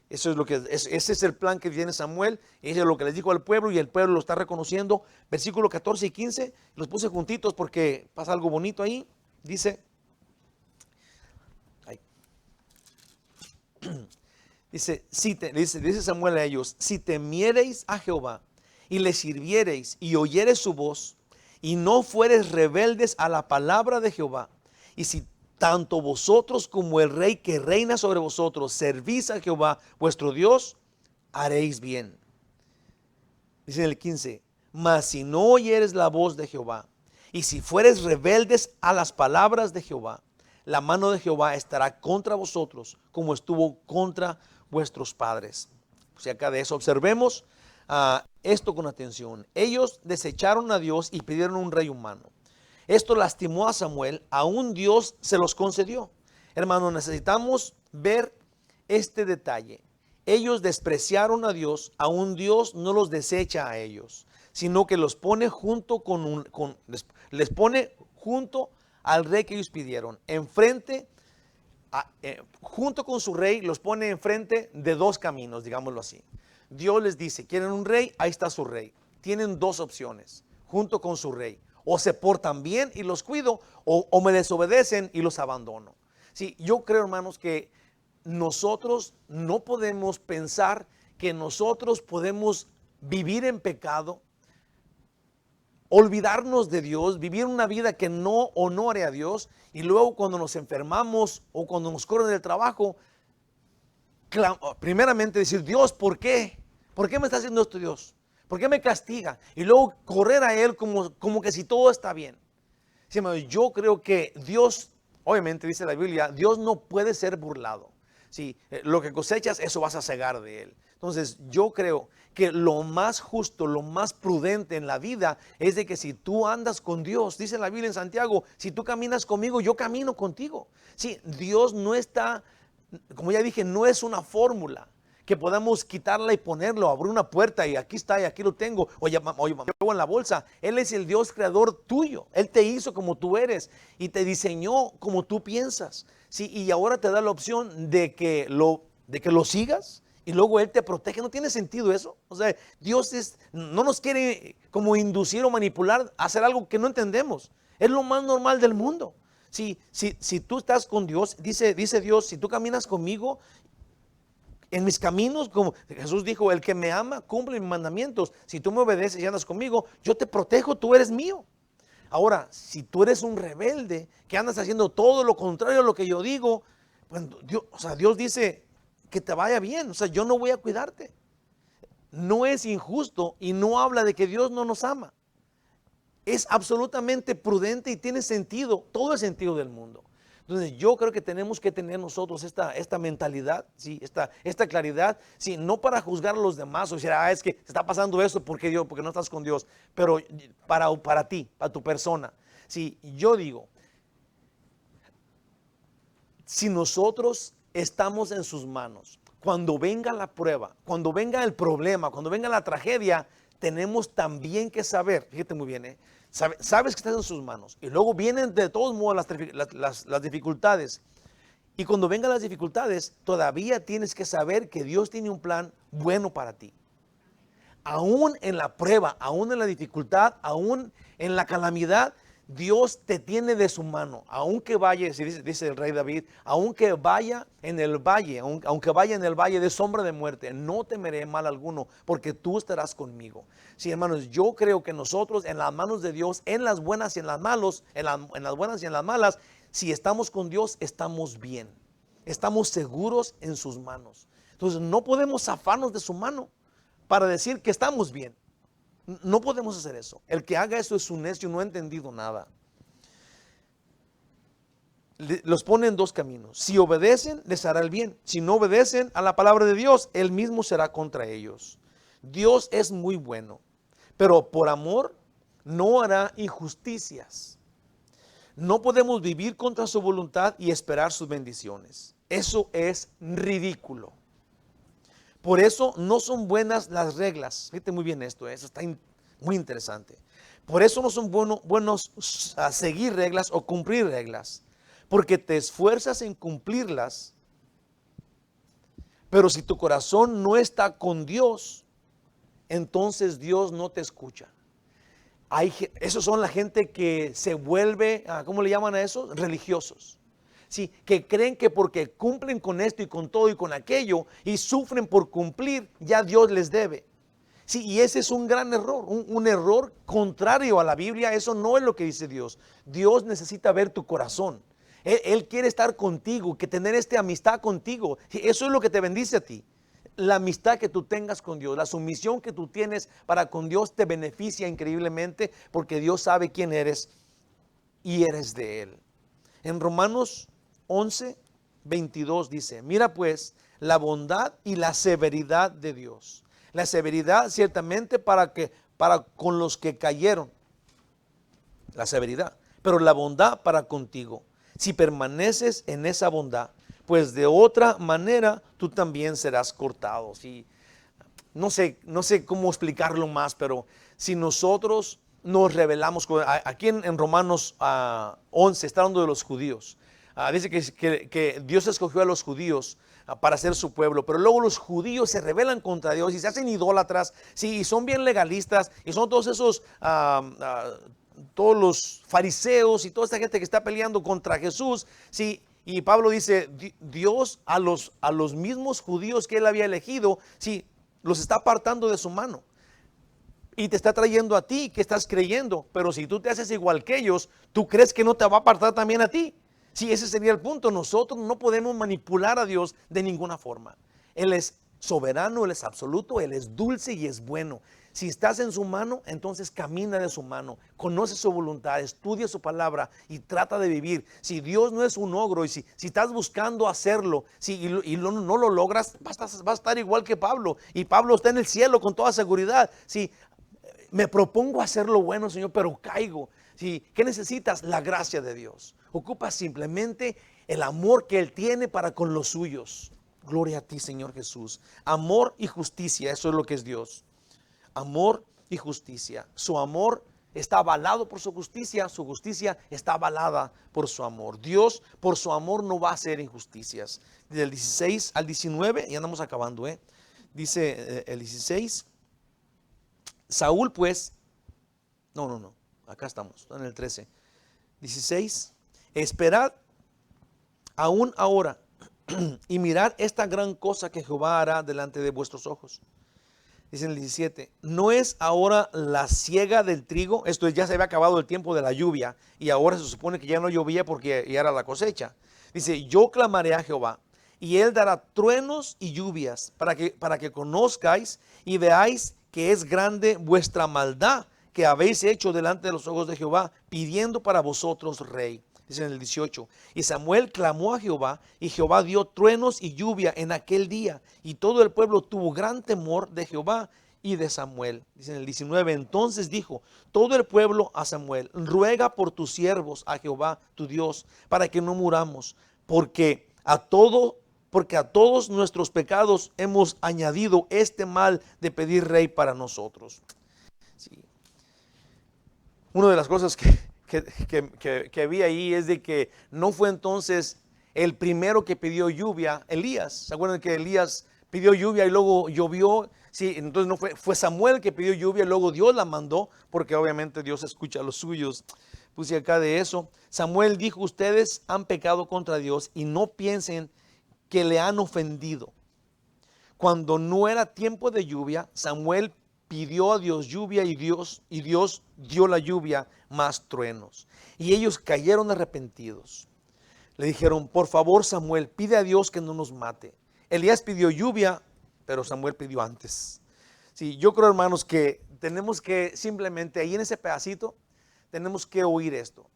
Eso es ese es el plan que tiene Samuel, eso es lo que les dijo al pueblo y el pueblo lo está reconociendo. Versículos 14 y 15, los puse juntitos porque pasa algo bonito ahí. Dice, dice Samuel a ellos, si temiereis a Jehová y le sirviereis y oyereis su voz y no fuereis rebeldes a la palabra de Jehová, y si tanto vosotros como el rey que reina sobre vosotros servís a Jehová vuestro Dios, haréis bien. Dice en el 15, mas si no oyeres la voz de Jehová, y si fueres rebeldes a las palabras de Jehová, la mano de Jehová estará contra vosotros, como estuvo contra vuestros padres. O sea, acá de eso observemos esto con atención. Ellos desecharon a Dios y pidieron un rey humano. Esto lastimó a Samuel, aún Dios se los concedió. Hermano, necesitamos ver este detalle. Ellos despreciaron a Dios, aún Dios no los desecha a ellos, sino que los pone les pone junto al rey que ellos pidieron, enfrente, junto con su rey, los pone enfrente de dos caminos, digámoslo así. Dios les dice, ¿quieren un rey? Ahí está su rey. Tienen dos opciones, junto con su rey. O se portan bien y los cuido, o me desobedecen y los abandono. Sí, yo creo, hermanos, que nosotros no podemos pensar que nosotros podemos vivir en pecado, olvidarnos de Dios, vivir una vida que no honore a Dios, y luego cuando nos enfermamos o cuando nos corren del trabajo, primeramente decir, Dios, ¿por qué? ¿Por qué me está haciendo esto, Dios? ¿Por qué me castiga? Y luego correr a Él como que si todo está bien. Sí, yo creo que Dios, obviamente dice la Biblia, Dios no puede ser burlado. Sí, lo que cosechas, eso vas a cegar de Él. Entonces yo creo que lo más justo, lo más prudente en la vida es de que si tú andas con Dios, dice la Biblia en Santiago, si tú caminas conmigo, yo camino contigo. Sí, Dios no está, como ya dije, no es una fórmula que podamos quitarla y ponerlo, abrir una puerta y aquí está y aquí lo tengo, o llevo en la bolsa. Él es el Dios creador tuyo. Él te hizo como tú eres y te diseñó como tú piensas. Sí, y ahora te da la opción de que lo sigas y luego Él te protege. ¿No tiene sentido eso? O sea, Dios no nos quiere como inducir o manipular a hacer algo que no entendemos. Es lo más normal del mundo. Si tú estás con Dios, dice Dios, si tú caminas conmigo en mis caminos, como Jesús dijo, el que me ama cumple mis mandamientos. Si tú me obedeces y andas conmigo, yo te protejo, tú eres mío. Ahora, si tú eres un rebelde, que andas haciendo todo lo contrario a lo que yo digo, pues Dios dice que te vaya bien, yo no voy a cuidarte. No es injusto y no habla de que Dios no nos ama. Es absolutamente prudente y tiene sentido, todo el sentido del mundo. Entonces yo creo que tenemos que tener nosotros esta mentalidad, ¿sí? esta claridad, ¿sí? No para juzgar a los demás o decir, es que está pasando esto porque no estás con Dios, pero para ti, para tu persona. ¿Sí? Yo digo, si nosotros estamos en sus manos, cuando venga la prueba, cuando venga el problema, cuando venga la tragedia, tenemos también que saber, fíjate muy bien, sabes que estás en sus manos. Y luego vienen de todos modos las dificultades. Y cuando vengan las dificultades, todavía tienes que saber que Dios tiene un plan bueno para ti. Aún en la prueba, aún en la dificultad, aún en la calamidad, Dios te tiene de su mano. Aunque vaya, dice el rey David, aunque vaya en el valle, aunque vaya en el valle de sombra de muerte, no temeré mal alguno, porque tú estarás conmigo. Sí, hermanos, yo creo que nosotros en las manos de Dios, en las buenas y en las malas, en las buenas y en las malas, si estamos con Dios, estamos bien. Estamos seguros en sus manos. Entonces no podemos zafarnos de su mano para decir que estamos bien. No podemos hacer eso. El que haga eso es un necio, no ha entendido nada. Los pone en dos caminos. Si obedecen, les hará el bien. Si no obedecen a la palabra de Dios, Él mismo será contra ellos. Dios es muy bueno, pero por amor no hará injusticias. No podemos vivir contra su voluntad y esperar sus bendiciones. Eso es ridículo. Por eso no son buenas las reglas. Fíjate muy bien esto, eso está muy interesante. Por eso no son buenos a seguir reglas o cumplir reglas. Porque te esfuerzas en cumplirlas. Pero si tu corazón no está con Dios, entonces Dios no te escucha. Esos son la gente que se vuelve, ¿cómo le llaman a eso? Religiosos. Sí, que creen que porque cumplen con esto y con todo y con aquello y sufren por cumplir, ya Dios les debe. Sí, y ese es un gran error, un error contrario a la Biblia. Eso no es lo que dice Dios. Dios necesita ver tu corazón. Él quiere estar contigo, que tener esta amistad contigo. Eso es lo que te bendice a ti. La amistad que tú tengas con Dios, la sumisión que tú tienes para con Dios te beneficia increíblemente porque Dios sabe quién eres y eres de Él. En Romanos 11:22 dice, mira pues la bondad y la severidad de Dios. La severidad ciertamente para con los que cayeron, la severidad, pero la bondad para contigo. Si permaneces en esa bondad, pues de otra manera tú también serás cortado. Si, no sé cómo explicarlo más, pero si nosotros nos rebelamos, aquí en Romanos 11 está hablando de los judíos. Dice que Dios escogió a los judíos para ser su pueblo, pero luego los judíos se rebelan contra Dios y se hacen idólatras, sí, y son bien legalistas, y son todos esos, todos los fariseos y toda esta gente que está peleando contra Jesús, sí. Y Pablo dice, Dios a los mismos judíos que él había elegido, sí, los está apartando de su mano. Y te está trayendo a ti que estás creyendo, pero si tú te haces igual que ellos, tú crees que no te va a apartar también a ti. Sí, ese sería el punto. Nosotros no podemos manipular a Dios de ninguna forma. Él es soberano, Él es absoluto, Él es dulce y es bueno. Si estás en su mano, entonces camina de su mano, conoce su voluntad, estudia su palabra y trata de vivir. Si Dios no es un ogro y si estás buscando hacerlo y no lo logras, vas a estar igual que Pablo. Y Pablo está en el cielo con toda seguridad. Si me propongo hacer lo bueno, Señor, pero caigo. Sí, ¿qué necesitas? La gracia de Dios. Ocupa simplemente el amor que Él tiene para con los suyos. Gloria a ti, Señor Jesús. Amor y justicia, eso es lo que es Dios. Amor y justicia. Su amor está avalado por su justicia está avalada por su amor. Dios, por su amor, no va a hacer injusticias. Del 16 al 19, y andamos acabando, dice el 16. Saúl, pues, no. Acá estamos, en el 13. 16. Esperad aún ahora y mirad esta gran cosa que Jehová hará delante de vuestros ojos. Dice en el 17. ¿No es ahora la siega del trigo? Esto ya se había acabado el tiempo de la lluvia y ahora se supone que ya no llovía porque ya era la cosecha. Dice, yo clamaré a Jehová y Él dará truenos y lluvias para que conozcáis y veáis que es grande vuestra maldad que habéis hecho delante de los ojos de Jehová, pidiendo para vosotros rey. Dice en el 18, y Samuel clamó a Jehová, y Jehová dio truenos y lluvia en aquel día, y todo el pueblo tuvo gran temor de Jehová y de Samuel. Dice en el 19, entonces dijo todo el pueblo a Samuel, ruega por tus siervos a Jehová tu Dios, para que no muramos, porque a todo porque a todos nuestros pecados hemos añadido este mal de pedir rey para nosotros. Sí. Una de las cosas que vi ahí es de que no fue entonces el primero que pidió lluvia, Elías. ¿Se acuerdan que Elías pidió lluvia y luego llovió? Sí, entonces no fue Samuel que pidió lluvia y luego Dios la mandó, porque obviamente Dios escucha a los suyos. Puse acá de eso. Samuel dijo: ustedes han pecado contra Dios y no piensen que le han ofendido. Cuando no era tiempo de lluvia, Samuel pidió a Dios lluvia y Dios dio la lluvia más truenos. Y ellos cayeron arrepentidos. Le dijeron: por favor, Samuel, pide a Dios que no nos mate. Elías pidió lluvia, pero Samuel pidió antes. Sí, yo creo, hermanos, que tenemos que simplemente ahí en ese pedacito, tenemos que oír esto.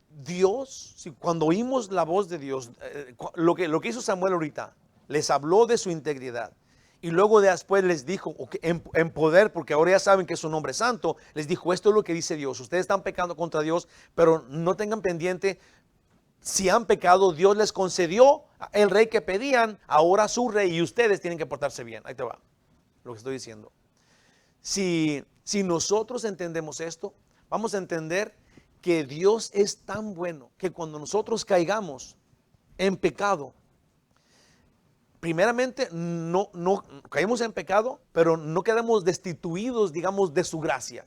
Dios, si cuando oímos la voz de Dios, lo que hizo Samuel ahorita, les habló de su integridad. Y luego después les dijo, en poder, porque ahora ya saben que es un hombre santo, les dijo: esto es lo que dice Dios. Ustedes están pecando contra Dios, pero no tengan pendiente. Si han pecado, Dios les concedió el rey que pedían, ahora su rey, y ustedes tienen que portarse bien. Ahí te va lo que estoy diciendo. Si nosotros entendemos esto, vamos a entender que Dios es tan bueno que cuando nosotros caigamos en pecado, primeramente no caímos en pecado, pero no quedamos destituidos, digamos, de su gracia.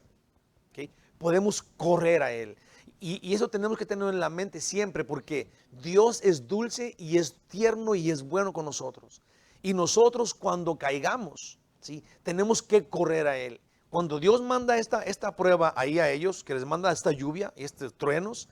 ¿Okay? Podemos correr a Él. Y eso tenemos que tener en la mente siempre, porque Dios es dulce y es tierno y es bueno con nosotros. Y nosotros cuando caigamos, ¿sí?, tenemos que correr a Él. Cuando Dios manda esta prueba ahí a ellos, que les manda esta lluvia, estos truenos,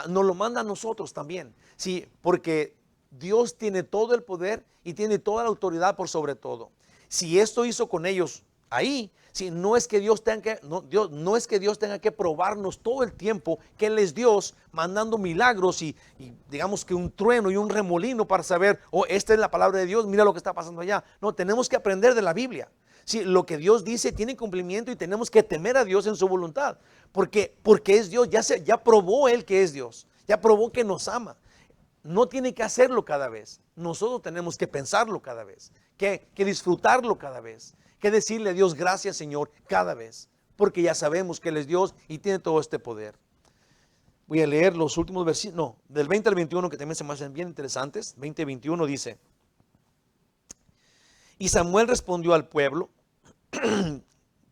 nos lo manda a nosotros también. Sí, porque Dios tiene todo el poder y tiene toda la autoridad por sobre todo. Si esto hizo con ellos ahí, si no es que Dios tenga que probarnos todo el tiempo que Él es Dios, mandando milagros y digamos que un trueno y un remolino para saber: oh, esta es la palabra de Dios, mira lo que está pasando allá. No, tenemos que aprender de la Biblia. Sí, lo que Dios dice tiene cumplimiento y tenemos que temer a Dios en su voluntad, porque es Dios. Ya probó Él que es Dios, ya probó que nos ama. No tiene que hacerlo cada vez. Nosotros tenemos que pensarlo cada vez, que disfrutarlo cada vez, que decirle a Dios: gracias, Señor, cada vez, porque ya sabemos que Él es Dios y tiene todo este poder. Voy a leer los últimos versículos, del 20 al 21, que también se me hacen bien interesantes. 20 y 21 dice: y Samuel respondió al pueblo: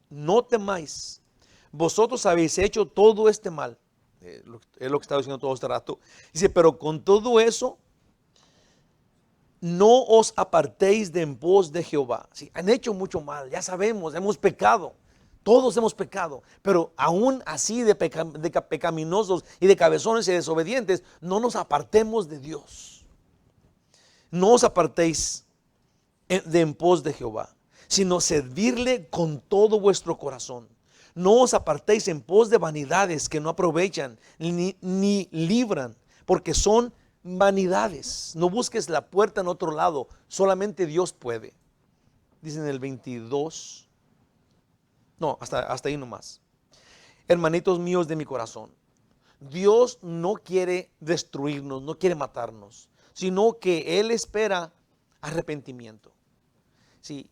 no temáis, vosotros habéis hecho todo este mal. Es lo que estaba diciendo todo este rato. Dice: pero con todo eso, no os apartéis de en pos de Jehová. Sí, han hecho mucho mal, ya sabemos, hemos pecado. Todos hemos pecado, pero aún así de pecaminosos y de cabezones y desobedientes, no nos apartemos de Dios. No os apartéis de en pos de Jehová, sino servirle con todo vuestro corazón. No os apartéis en pos de vanidades que no aprovechan ni libran, porque son vanidades. No busques la puerta en otro lado, solamente Dios puede. Dice en el 22, no, hasta ahí nomás. Hermanitos míos de mi corazón, Dios no quiere destruirnos, no quiere matarnos, sino que Él espera arrepentimiento. Sí.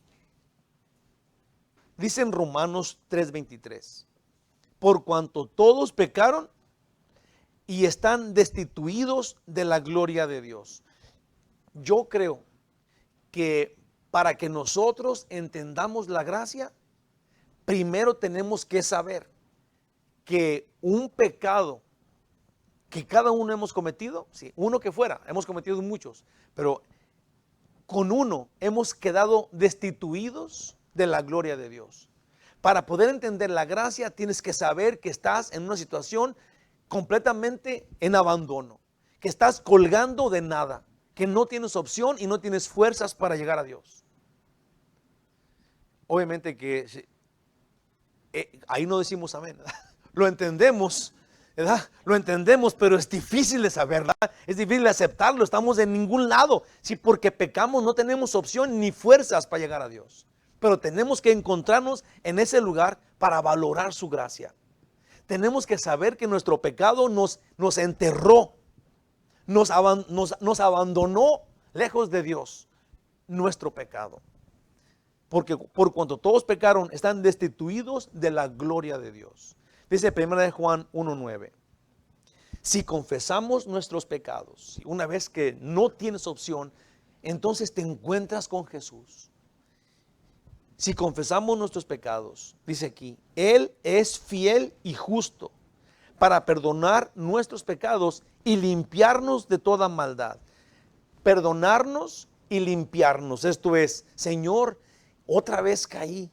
Dice en Romanos 3:23: por cuanto todos pecaron y están destituidos de la gloria de Dios. Yo creo que para que nosotros entendamos la gracia, primero tenemos que saber que un pecado que cada uno hemos cometido, sí, uno que fuera, hemos cometido muchos, pero con uno hemos quedado destituidos de la gloria de Dios. Para poder entender la gracia, tienes que saber que estás en una situación completamente en abandono, que estás colgando de nada, que no tienes opción y no tienes fuerzas para llegar a Dios. Obviamente que ahí no decimos amén, ¿verdad? Lo entendemos, ¿verdad? Lo entendemos, pero es difícil de saber, ¿verdad? Es difícil de aceptarlo. Estamos en ningún lado. Si porque pecamos no tenemos opción ni fuerzas para llegar a Dios. Pero tenemos que encontrarnos en ese lugar para valorar su gracia. Tenemos que saber que nuestro pecado nos enterró, nos abandonó lejos de Dios nuestro pecado. Porque por cuanto todos pecaron, están destituidos de la gloria de Dios. Dice 1 Juan 1:9. Si confesamos nuestros pecados, una vez que no tienes opción, entonces te encuentras con Jesús. Si confesamos nuestros pecados, dice aquí, Él es fiel y justo para perdonar nuestros pecados y limpiarnos de toda maldad. Perdonarnos y limpiarnos. Esto es, Señor, otra vez caí.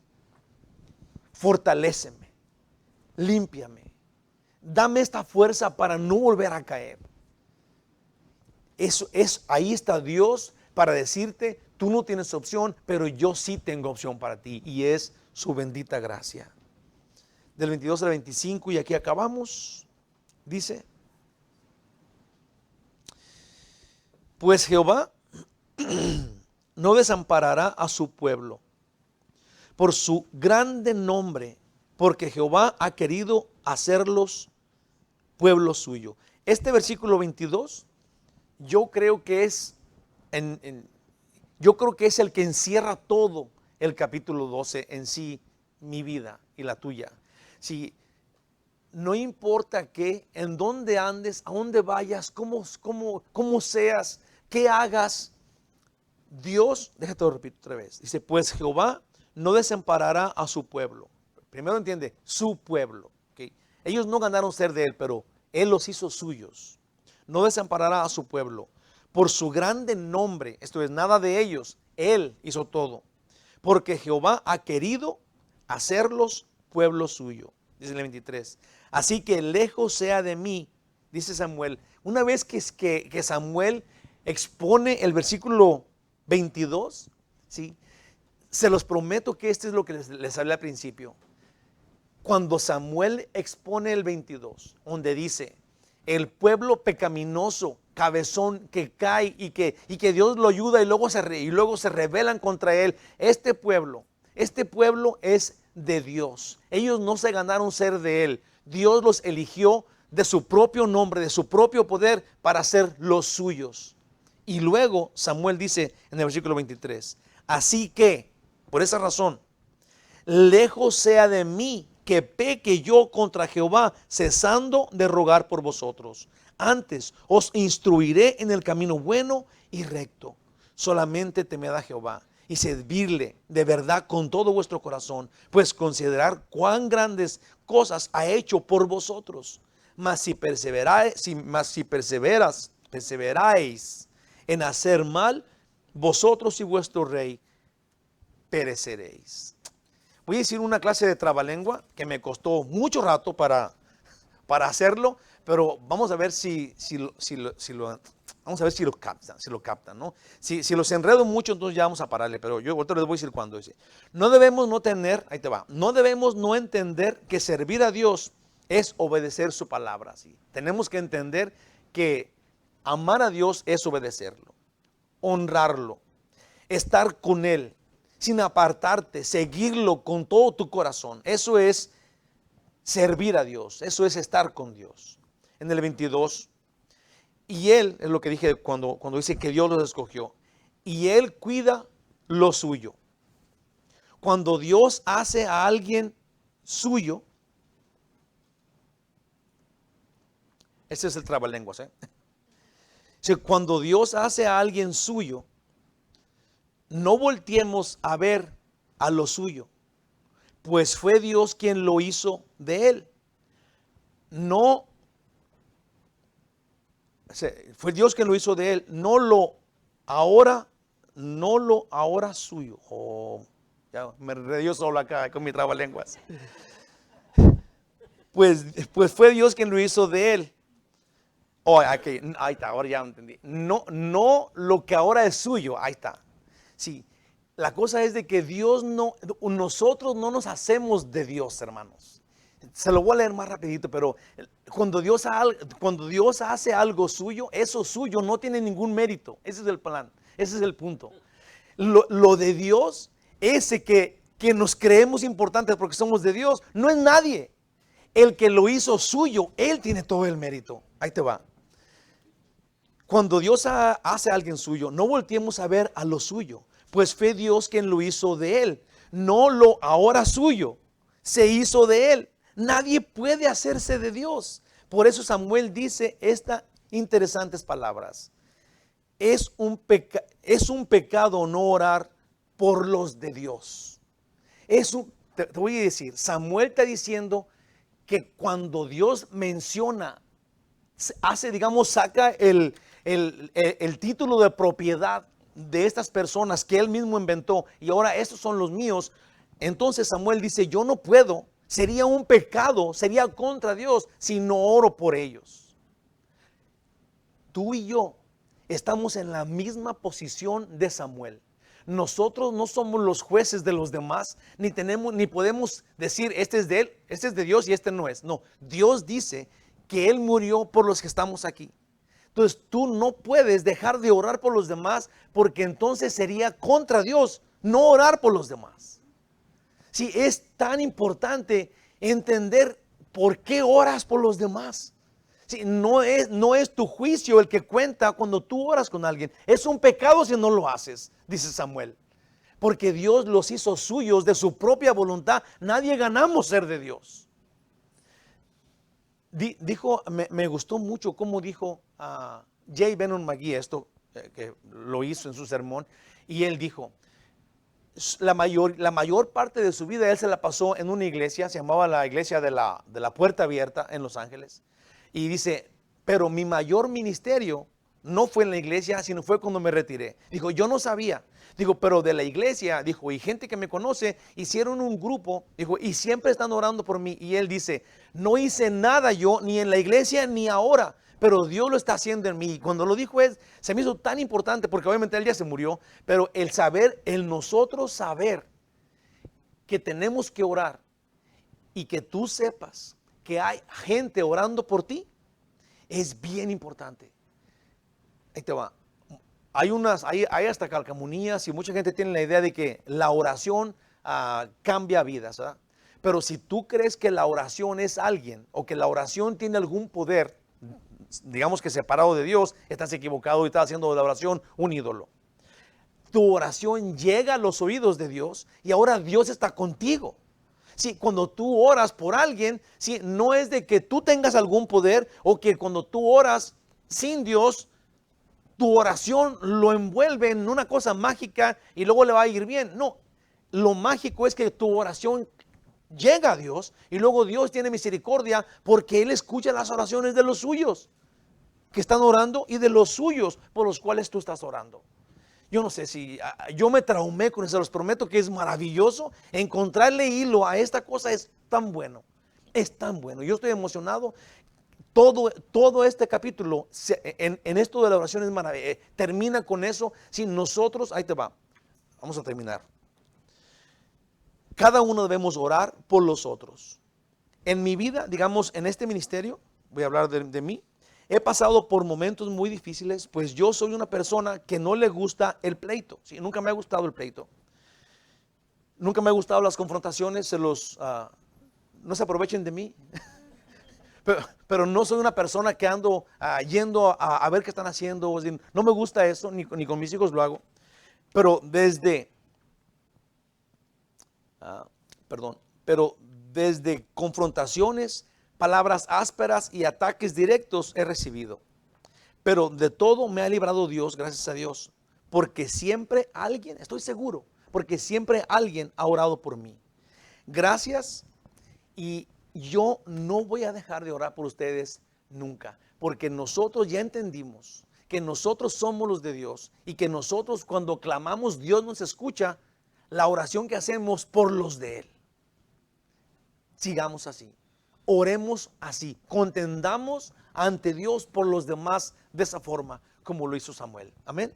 Fortaléceme, límpiame. Dame esta fuerza para no volver a caer. Ahí está Dios para decirte, tú no tienes opción, pero yo sí tengo opción para ti, y es su bendita gracia. Del 22 al 25, y aquí acabamos, dice, pues Jehová no desamparará a su pueblo por su grande nombre, porque Jehová ha querido hacerlos pueblo suyo. Este versículo 22, yo creo que es el que encierra todo el capítulo 12 en sí, mi vida y la tuya. Si no importa qué, en dónde andes, a dónde vayas, cómo seas, qué hagas, Dios, déjate lo repito otra vez, dice, pues Jehová no desamparará a su pueblo. Primero entiende, su pueblo. ¿Okay? Ellos no ganaron ser de Él, pero Él los hizo suyos. No desamparará a su pueblo. Por su grande nombre, esto es, nada de ellos, Él hizo todo. Porque Jehová ha querido hacerlos pueblo suyo. Dice el 23. Así que lejos sea de mí, dice Samuel. Una vez que Samuel expone el versículo 22, ¿sí? Se los prometo que este es lo que les hablé al principio. Cuando Samuel expone el 22, donde dice, el pueblo pecaminoso, cabezón, que cae y que Dios lo ayuda y luego se rebelan contra él. Este pueblo es de Dios. Ellos no se ganaron ser de Él. Dios los eligió de su propio nombre, de su propio poder, para ser los suyos. Y luego Samuel dice en el versículo 23, así que, por esa razón, lejos sea de mí que peque yo contra Jehová, cesando de rogar por vosotros. Antes os instruiré en el camino bueno y recto. Solamente temed a Jehová y servirle de verdad con todo vuestro corazón, pues considerar cuán grandes cosas ha hecho por vosotros. Mas si perseveráis en hacer mal, vosotros y vuestro rey pereceréis. Voy a decir una clase de trabalengua que me costó mucho rato para hacerlo, pero vamos a ver si lo captan, ¿no? Si los enredo mucho, entonces ya vamos a pararle, pero yo ahorita les voy a decir cuándo. Dice, no debemos no entender que servir a Dios es obedecer su palabra. ¿Sí? Tenemos que entender que amar a Dios es obedecerlo, honrarlo, estar con Él, sin apartarte, seguirlo con todo tu corazón. Eso es servir a Dios, eso es estar con Dios. En el 22, y Él, es lo que dije cuando dice que Dios los escogió, y Él cuida lo suyo. Cuando Dios hace a alguien suyo, ese es el trabalenguas, cuando Dios hace a alguien suyo, no volteemos a ver a lo suyo, pues fue Dios quien lo hizo de él. Fue Dios quien lo hizo de él, no lo ahora suyo. Ya me enredé solo acá con mi trabalenguas. Pues fue Dios quien lo hizo de él. Ahí está, ahora ya entendí. No lo que ahora es suyo, ahí está. Sí, la cosa es de que nosotros no nos hacemos de Dios, hermanos. Se lo voy a leer más rapidito, pero cuando Dios hace algo suyo, eso suyo no tiene ningún mérito. Ese es el plan, ese es el punto. Lo de Dios, ese que nos creemos importantes porque somos de Dios, no es nadie. El que lo hizo suyo, Él tiene todo el mérito. Ahí te va. Cuando Dios hace a alguien suyo, no volteemos a ver a lo suyo, pues fue Dios quien lo hizo de él, no lo ahora suyo, se hizo de él. Nadie puede hacerse de Dios. Por eso Samuel dice estas interesantes palabras. Es un pecado no orar por los de Dios. Te voy a decir, Samuel está diciendo que cuando Dios menciona, hace, digamos, saca el título de propiedad de estas personas que él mismo inventó y ahora estos son los míos, entonces Samuel dice, yo no puedo, sería un pecado, sería contra Dios si no oro por ellos. Tú y yo estamos en la misma posición de Samuel. Nosotros no somos los jueces de los demás, ni podemos decir este es de él, este es de Dios y este no es. No, Dios dice que él murió por los que estamos aquí. Entonces tú no puedes dejar de orar por los demás porque entonces sería contra Dios no orar por los demás. Sí, es tan importante entender por qué oras por los demás. Sí, no es tu juicio el que cuenta cuando tú oras con alguien. Es un pecado si no lo haces, dice Samuel. Porque Dios los hizo suyos de su propia voluntad. Nadie ganamos ser de Dios. Dijo, me gustó mucho cómo dijo J. Vernon McGee esto, que lo hizo en su sermón. Y él dijo, la mayor parte de su vida él se la pasó en una iglesia, se llamaba la iglesia de la Puerta Abierta en Los Ángeles. Y dice, pero mi mayor ministerio no fue en la iglesia, sino fue cuando me retiré. Dijo, yo no sabía. Dijo, pero de la iglesia, dijo, y gente que me conoce, hicieron un grupo, dijo, y siempre están orando por mí. Y él dice, no hice nada yo, ni en la iglesia, ni ahora, pero Dios lo está haciendo en mí. Y cuando lo dijo se me hizo tan importante, porque obviamente él ya se murió, pero el saber, el nosotros saber que tenemos que orar y que tú sepas que hay gente orando por ti, es bien importante. Ahí te va. Hay hasta calcamonías y mucha gente tiene la idea de que la oración cambia vidas, ¿verdad? Pero si tú crees que la oración es alguien o que la oración tiene algún poder, digamos que separado de Dios, estás equivocado y estás haciendo de la oración un ídolo. Tu oración llega a los oídos de Dios y ahora Dios está contigo. Sí, cuando tú oras por alguien, sí, no es de que tú tengas algún poder o que cuando tú oras sin Dios, tu oración lo envuelve en una cosa mágica y luego le va a ir bien. No, lo mágico es que tu oración llega a Dios y luego Dios tiene misericordia porque Él escucha las oraciones de los suyos que están orando y de los suyos por los cuales tú estás orando. Yo no sé si yo me traumé con eso, los prometo que es maravilloso. Encontrarle hilo a esta cosa es tan bueno, es tan bueno. Yo estoy emocionado. Todo este capítulo en esto de la oración es maravilloso. Termina con eso. Si nosotros, ahí te va, vamos a terminar. Cada uno debemos orar por los otros. En mi vida, digamos, en este ministerio, voy a hablar de mí. He pasado por momentos muy difíciles, pues yo soy una persona que no le gusta el pleito. ¿Sí? Nunca me ha gustado el pleito. Nunca me ha gustado las confrontaciones. No se aprovechen de mí. Pero no soy una persona que ando yendo a ver qué están haciendo. No me gusta eso, ni con mis hijos lo hago. Pero desde confrontaciones, palabras ásperas y ataques directos he recibido. Pero de todo me ha librado Dios, gracias a Dios. Porque siempre alguien, estoy seguro, porque siempre alguien ha orado por mí. Gracias, y yo no voy a dejar de orar por ustedes nunca. Porque nosotros ya entendimos que nosotros somos los de Dios. Y que nosotros cuando clamamos, Dios nos escucha la oración que hacemos por los de Él. Sigamos así. Oremos así, contendamos ante Dios por los demás de esa forma, como lo hizo Samuel. Amén.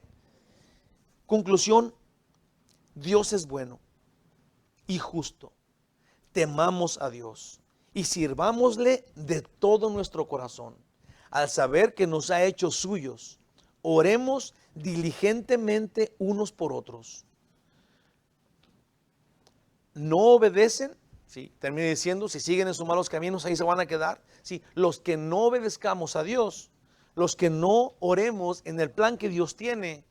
Conclusión, Dios es bueno y justo. Temamos a Dios y sirvámosle de todo nuestro corazón. Al saber que nos ha hecho suyos, oremos diligentemente unos por otros. No obedecen. Sí, termina diciendo, si siguen en sus malos caminos, ahí se van a quedar. Sí, los que no obedezcamos a Dios, los que no oremos en el plan que Dios tiene,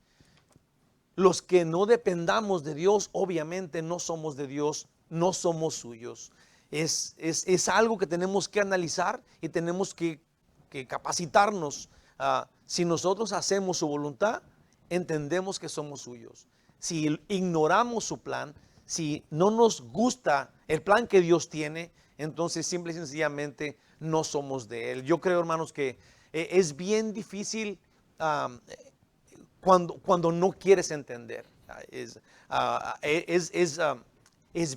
los que no dependamos de Dios, obviamente no somos de Dios, no somos suyos. Es algo que tenemos que analizar y tenemos que capacitarnos. Si nosotros hacemos su voluntad, entendemos que somos suyos. Si ignoramos su plan, si no nos gusta el plan que Dios tiene, entonces simple y sencillamente no somos de Él. Yo creo, hermanos, que es bien difícil cuando no quieres entender. Es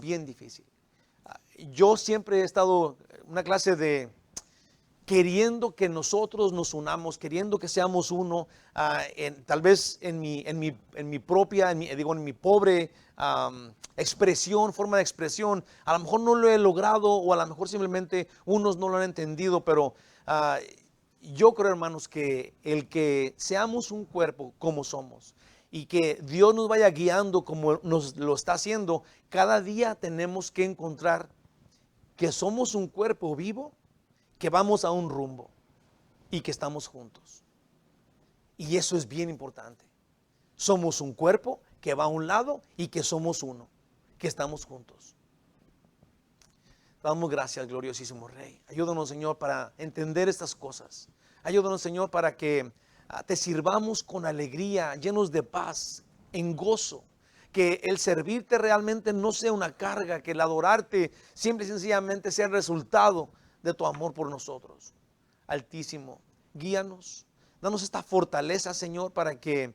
bien difícil. Yo siempre he estado en una clase de queriendo que nosotros nos unamos, queriendo que seamos uno, tal vez en mi propia, en mi pobre expresión, forma de expresión. A lo mejor no lo he logrado, o a lo mejor simplemente unos no lo han entendido, pero yo creo, hermanos, que el que seamos un cuerpo como somos y que Dios nos vaya guiando como nos lo está haciendo, cada día tenemos que encontrar que somos un cuerpo vivo, que vamos a un rumbo y que estamos juntos. Y eso es bien importante. Somos un cuerpo que va a un lado y que somos uno, que estamos juntos. Damos gracias, gloriosísimo Rey. Ayúdanos, Señor, para entender estas cosas. Ayúdanos, Señor, para que te sirvamos con alegría, llenos de paz, en gozo. Que el servirte realmente no sea una carga, que el adorarte simple y sencillamente sea el resultado de tu amor por nosotros. Altísimo, guíanos, danos esta fortaleza, Señor, para que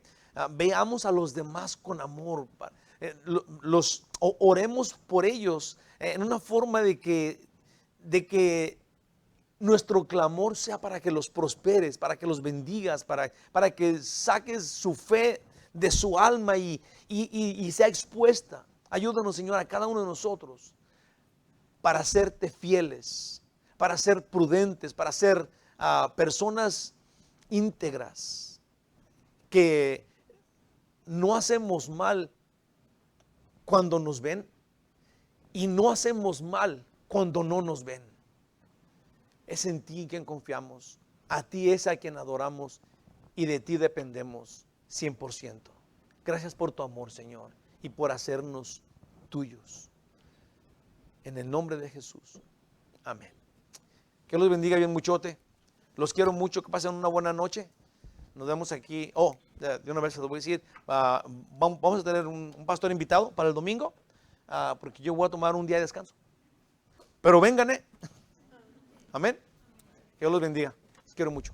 veamos a los demás con amor, oremos por ellos en una forma de que nuestro clamor sea para que los prosperes, para que los bendigas, para que saques su fe de su alma y sea expuesta. Ayúdanos, Señor, a cada uno de nosotros para serte fieles, para ser prudentes, para ser personas íntegras, que no hacemos mal cuando nos ven y no hacemos mal cuando no nos ven. Es en ti en quien confiamos, a ti es a quien adoramos y de ti dependemos 100%. Gracias por tu amor, Señor, y por hacernos tuyos. En el nombre de Jesús. Amén. Que los bendiga bien muchote. Los quiero mucho, que pasen una buena noche. Nos vemos aquí. De una vez se lo voy a decir. Vamos a tener un pastor invitado para el domingo, porque yo voy a tomar un día de descanso. Pero vengan, Amén. Que Dios los bendiga. Los quiero mucho.